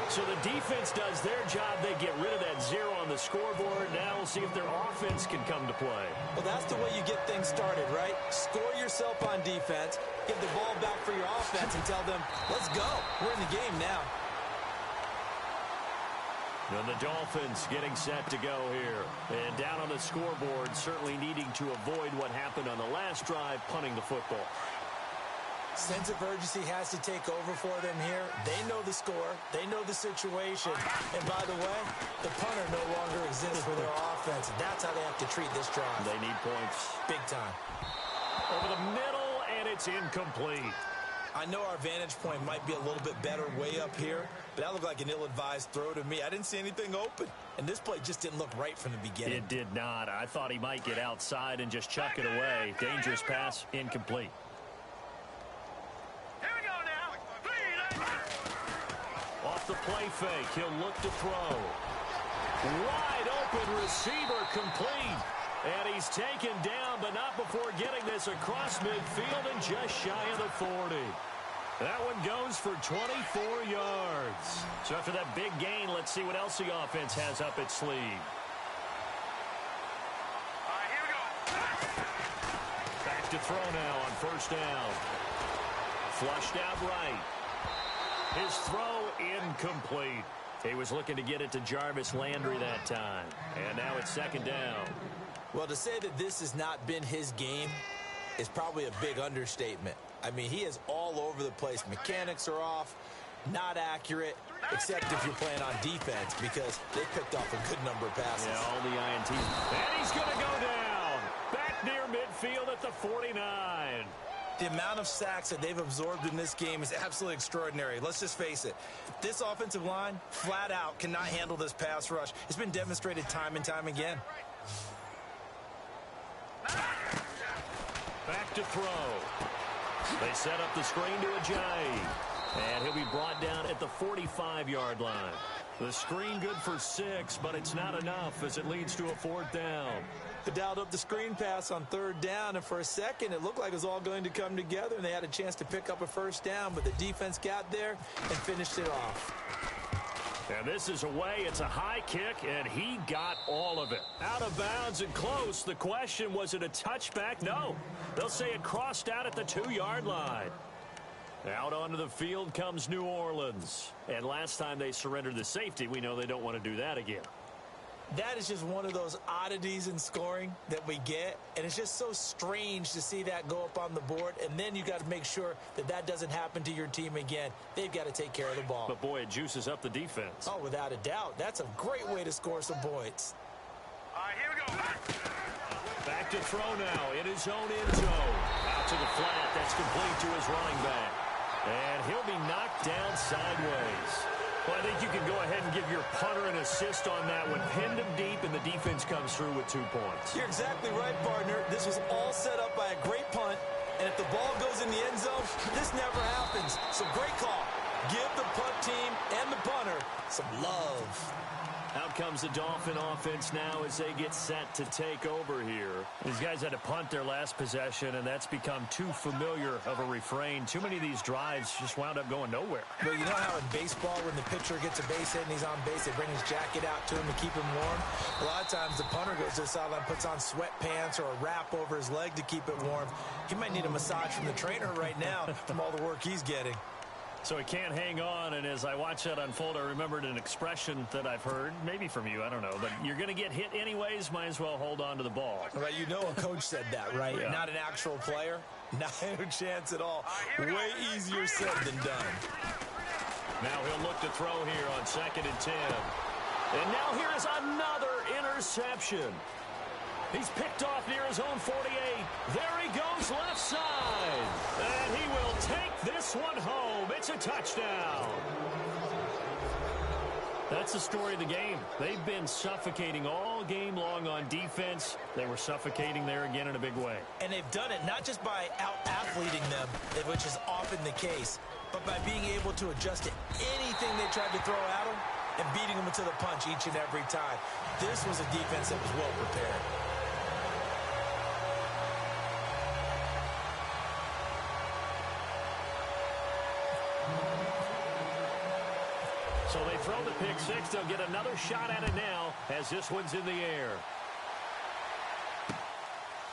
So the defense does their job. They get rid of that 0 on the scoreboard. Now we'll see if their offense can come to play. Well, that's the way you get things started, right? Score yourself on defense, give the ball back for your offense, and tell them, let's go. We're in the game now. And the Dolphins getting set to go here. And down on the scoreboard, certainly needing to avoid what happened on the last drive, punting the football. Sense of urgency has to take over for them here. They know the score. They know the situation. And by the way, the punter no longer exists for their offense. That's how they have to treat this drive. They need points. Big time. Over the middle, and it's incomplete. I know our vantage point might be a little bit better way up here, but that looked like an ill-advised throw to me. I didn't see anything open, and this play just didn't look right from the beginning. It did not. I thought he might get outside and just chuck it away. Dangerous pass, incomplete. Here we go now. Off the play fake, he'll look to throw. Wide open receiver, complete. And he's taken down, but not before getting this across midfield and just shy of the 40. That one goes for 24 yards. So after that big gain, let's see what else the offense has up its sleeve. All right, here we go. Back to throw now on first down. Flushed out right. His throw incomplete. He was looking to get it to Jarvis Landry that time. And now it's second down. Well, to say that this has not been his game is probably a big understatement. I mean, he is all over the place. Mechanics are off, not accurate, except if you're playing on defense because they picked off a good number of passes. Yeah, all the INTs. And he's going to go down. Back near midfield at the 49. The amount of sacks that they've absorbed in this game is absolutely extraordinary. Let's just face it. This offensive line, flat out, cannot handle this pass rush. It's been demonstrated time and time again. Back to throw. They set up the screen to Ajayi. And he'll be brought down at the 45-yard line. The screen good for 6, but it's not enough as it leads to a 4th down. They dialed up the screen pass on 3rd down, and for a second it looked like it was all going to come together, and they had a chance to pick up a 1st down, but the defense got there and finished it off. And this is away. It's a high kick, and he got all of it. Out of bounds and close. The question, was it a touchback? No. They'll say it crossed out at the 2-yard line. Out onto the field comes New Orleans. And last time they surrendered the safety, we know they don't want to do that again. That is just one of those oddities in scoring that we get, and it's just so strange to see that go up on the board, and then you got to make sure that that doesn't happen to your team again. They've got to take care of the ball. But, boy, it juices up the defense. Oh, without a doubt. That's a great way to score some points. All right, here we go. Back to throw now in his own end zone. Out to the flat. That's complete to his running back. And he'll be knocked down sideways. Well, I think you can go ahead and give your punter an assist on that one. Pinned him deep, and the defense comes through with 2 points. You're exactly right, partner. This was all set up by a great punt, and if the ball goes in the end zone, this never happens. So great call. Give the punt team and the punter some love. Out comes the Dolphin offense now as they get set to take over here. These guys had to punt their last possession, and that's become too familiar of a refrain. Too many of these drives just wound up going nowhere. Well, you know how in baseball, when the pitcher gets a base hit and he's on base, they bring his jacket out to him to keep him warm? A lot of times the punter goes to the sideline, puts on sweatpants or a wrap over his leg to keep it warm. He might need a massage from the trainer right now from all the work he's getting. So he can't hang on, and as I watch that unfold, I remembered an expression that I've heard, maybe from you, I don't know, but you're going to get hit anyways, might as well hold on to the ball. Well, you know a coach said that, right? Yeah. Not an actual player. Not a chance at all. Way easier said than done. Now he'll look to throw here on 2nd and 10. And now here is another interception. He's picked off near his own 48. There he goes left side. And he will take this one home. It's a touchdown. That's the story of the game. They've been suffocating all game long on defense. They were suffocating there again in a big way. And they've done it not just by out-athleting them, which is often the case, but by being able to adjust to anything they tried to throw at them and beating them to the punch each and every time. This was a defense that was well prepared. So they throw the pick six. They'll get another shot at it now as this one's in the air.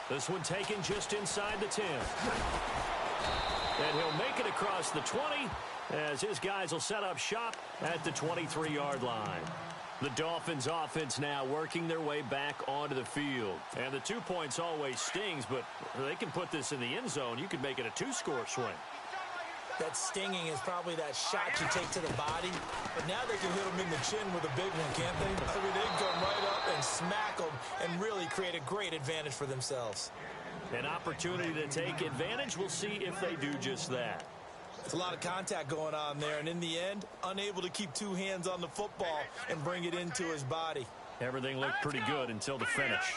This one taken just inside the 10. And he'll make it across the 20 as his guys will set up shop at the 23-yard line. The Dolphins offense now working their way back onto the field. And the 2 points always stings, but they can put this in the end zone. You can make it a 2-score swing. That stinging is probably that shot you take to the body. But now they can hit them in the chin with a big one, can't they? I mean, they can come right up and smack them and really create a great advantage for themselves. An opportunity to take advantage. We'll see if they do just that. It's a lot of contact going on there, and in the end, unable to keep two hands on the football and bring it into his body. Everything looked pretty good until the finish.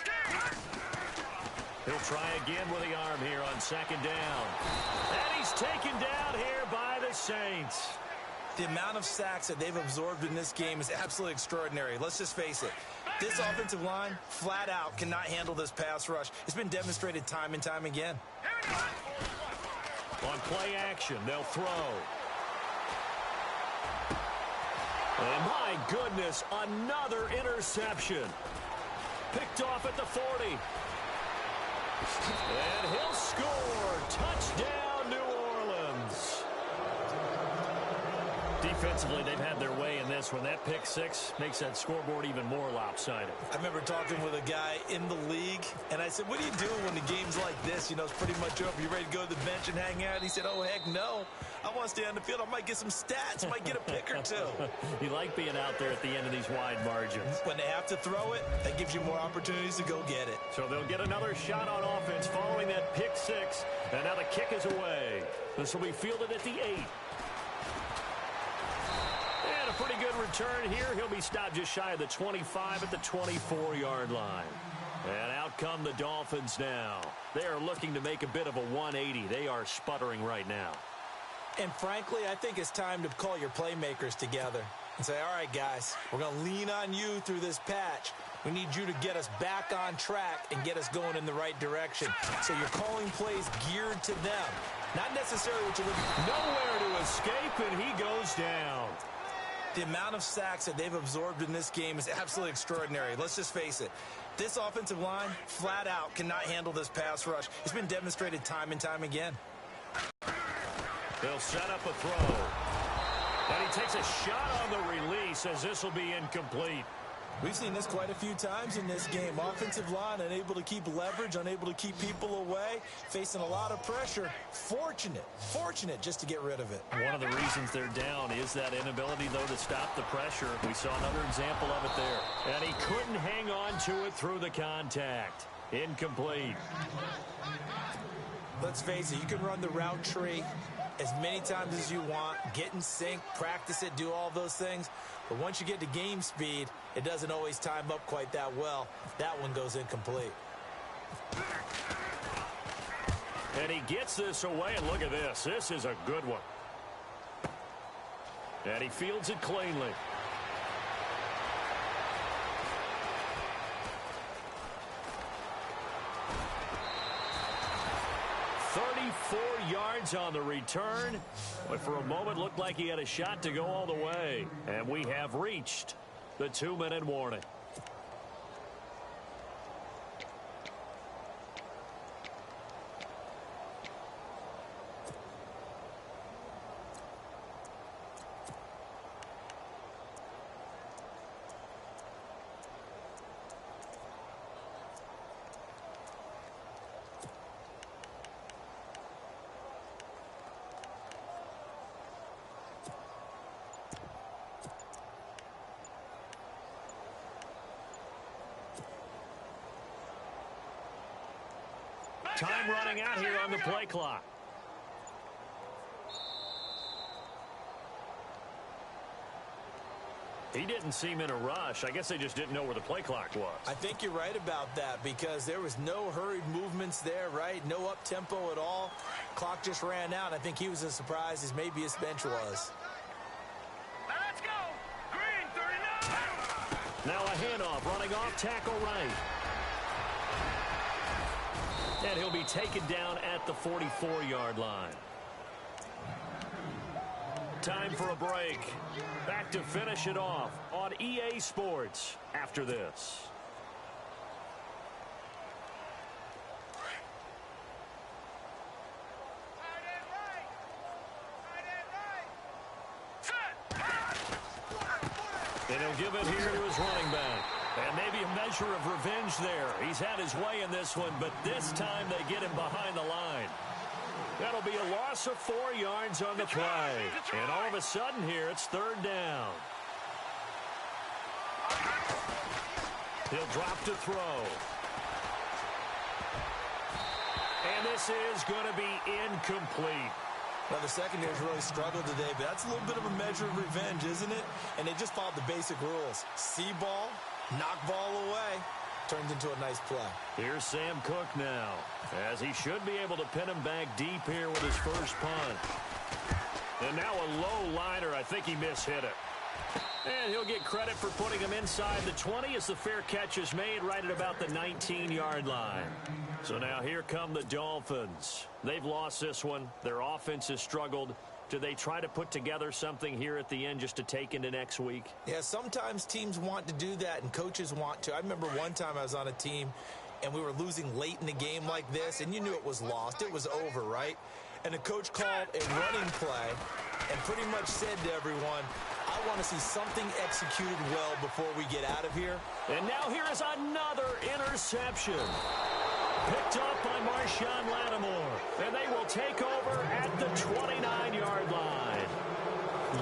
He'll try again with the arm here on second down. And he's taken down here by the Saints. The amount of sacks that they've absorbed in this game is absolutely extraordinary. Let's just face it. This offensive line, flat out, cannot handle this pass rush. It's been demonstrated time and time again. On play action, they'll throw. And my goodness, another interception. Picked off at the 40. And he'll score. Touchdown, New Orleans. Defensively, they've had their way in this one. That pick six makes that scoreboard even more lopsided. I remember talking with a guy in the league, and I said, what do you do when the game's like this? You know, it's pretty much over. You ready to go to the bench and hang out? He said, oh, heck no. I want to stay on the field. I might get some stats. Might get a pick or two. You like being out there at the end of these wide margins. When they have to throw it, that gives you more opportunities to go get it. So they'll get another shot on offense following that pick six. And now the kick is away. This will be fielded at the 8. And a pretty good return here. He'll be stopped just shy of the 25 at the 24-yard line. And out come the Dolphins now. They are looking to make a bit of a 180. They are sputtering right now. And frankly, I think it's time to call your playmakers together and say, all right, guys, we're going to lean on you through this patch. We need you to get us back on track and get us going in the right direction. So you're calling plays geared to them, not necessarily what you're looking. Nowhere to escape, and he goes down. The amount of sacks that they've absorbed in this game is absolutely extraordinary. Let's just face it. This offensive line, flat out, cannot handle this pass rush. It's been demonstrated time and time again. They'll set up a throw. And he takes a shot on the release as this will be incomplete. We've seen this quite a few times in this game. Offensive line unable to keep leverage, unable to keep people away, facing a lot of pressure. Fortunate just to get rid of it. One of the reasons they're down is that inability, though, to stop the pressure. We saw another example of it there. And he couldn't hang on to it through the contact. Incomplete. Let's face it, you can run the route tree as many times as you want, get in sync, practice it, do all those things. But once you get to game speed, it doesn't always time up quite that well. That one goes incomplete. And he gets this away, and look at this. This is a good one. And he fields it cleanly. Yards on the return, but for a moment looked like he had a shot to go all the way. And we have reached the 2-minute warning. Time running out here on the play clock. He didn't seem in a rush. I guess they just didn't know where the play clock was. I think you're right about that because there was no hurried movements there, right? No up-tempo at all. Clock just ran out. I think he was as surprised as maybe his bench was. Let's go. Green 39. Now a handoff running off tackle right. And he'll be taken down at the 44-yard line. Time for a break. Back to finish it off on EA Sports after this. And he'll give it here to his running back. And maybe a measure of revenge there. He's had his way in this one, but this time they get him behind the line. That'll be a loss of 4 yards on the play. And all of a sudden here, it's 3rd down. He'll drop to throw. And this is going to be incomplete. Well, the secondary's really struggled today, but that's a little bit of a measure of revenge, isn't it? And they just followed the basic rules. See ball, knock ball away. Turned into a nice play. Here's Sam Cook now, as he should be able to pin him back deep here with his first punt. And now a low liner. I think he mishit it. And he'll get credit for putting him inside the 20 as the fair catch is made right at about the 19-yard line. So now here come the Dolphins. They've lost this one. Their offense has struggled. Do they try to put together something here at the end just to take into next week? Yeah, sometimes teams want to do that and coaches want to. I remember one time I was on a team and we were losing late in the game like this, and you knew it was lost. It was over, right? And the coach called a running play and pretty much said to everyone, I want to see something executed well before we get out of here. And now here is another interception. Picked up by Marshawn Lattimore. And they will take over at the 29-yard line.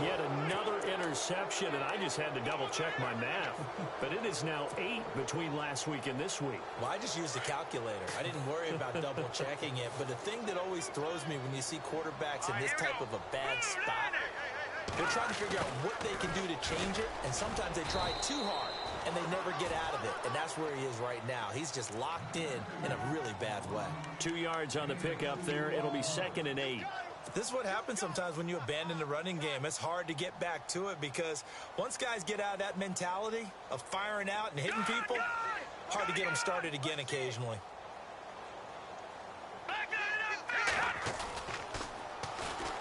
Yet another interception, and I just had to double-check my math. But it is now 8 between last week and this week. Well, I just used a calculator. I didn't worry about double-checking it. But the thing that always throws me when you see quarterbacks in this type of a bad spot, they're trying to figure out what they can do to change it, and sometimes they try too hard, and they never get out of it, and that's where he is right now. He's just locked in a really bad way. 2 yards on the pickup there. It'll be 2nd and 8. This is what happens sometimes when you abandon the running game. It's hard to get back to it because once guys get out of that mentality of firing out and hitting people, hard to get them started again occasionally.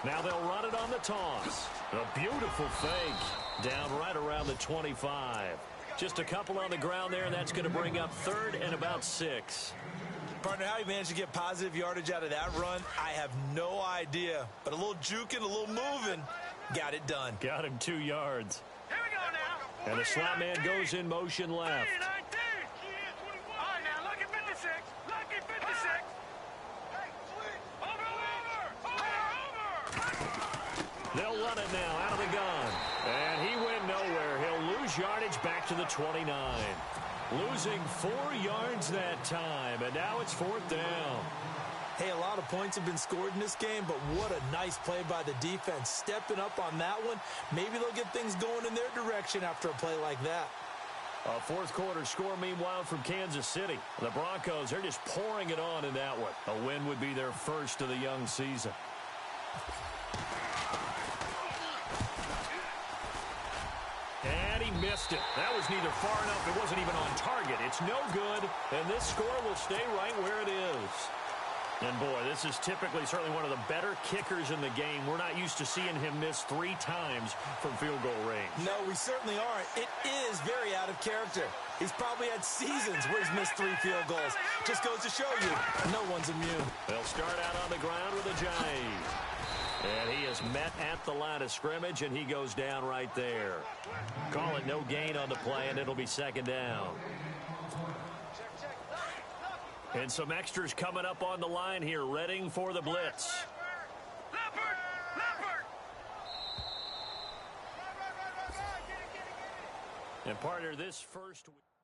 Now they'll run it on the toss. A beautiful fake down right around the 25. Just a couple on the ground there, and that's going to bring up 3rd and about 6. Partner, how he managed to get positive yardage out of that run, I have no idea. But a little juking, a little moving, got it done. Got him 2 yards. Here we go now. And the slot man goes in motion left. All right, now, lucky 56. Lucky 56. They'll run it now out of the gun. And he went nowhere. He'll lose yardage back to the 29. Losing 4 yards that time. And now it's 4th down. Hey, a lot of points have been scored in this game, but what a nice play by the defense. Stepping up on that one. Maybe they'll get things going in their direction after a play like that. A fourth quarter score, meanwhile, from Kansas City. The Broncos, they're just pouring it on in that one. A win would be their first of the young season. And he missed it. That was neither far enough. It wasn't even on target. It's no good, and this score will stay right where it is. And, boy, this is typically certainly one of the better kickers in the game. We're not used to seeing him miss 3 times from field goal range. No, we certainly aren't. It is very out of character. He's probably had seasons where he's missed 3 field goals. Just goes to show you, no one's immune. They'll start out on the ground with a jive. And he is met at the line of scrimmage, and he goes down right there. Call it no gain on the play, and it'll be 2nd down. And some extras coming up on the line here, readying for the blitz. And partner, this first week.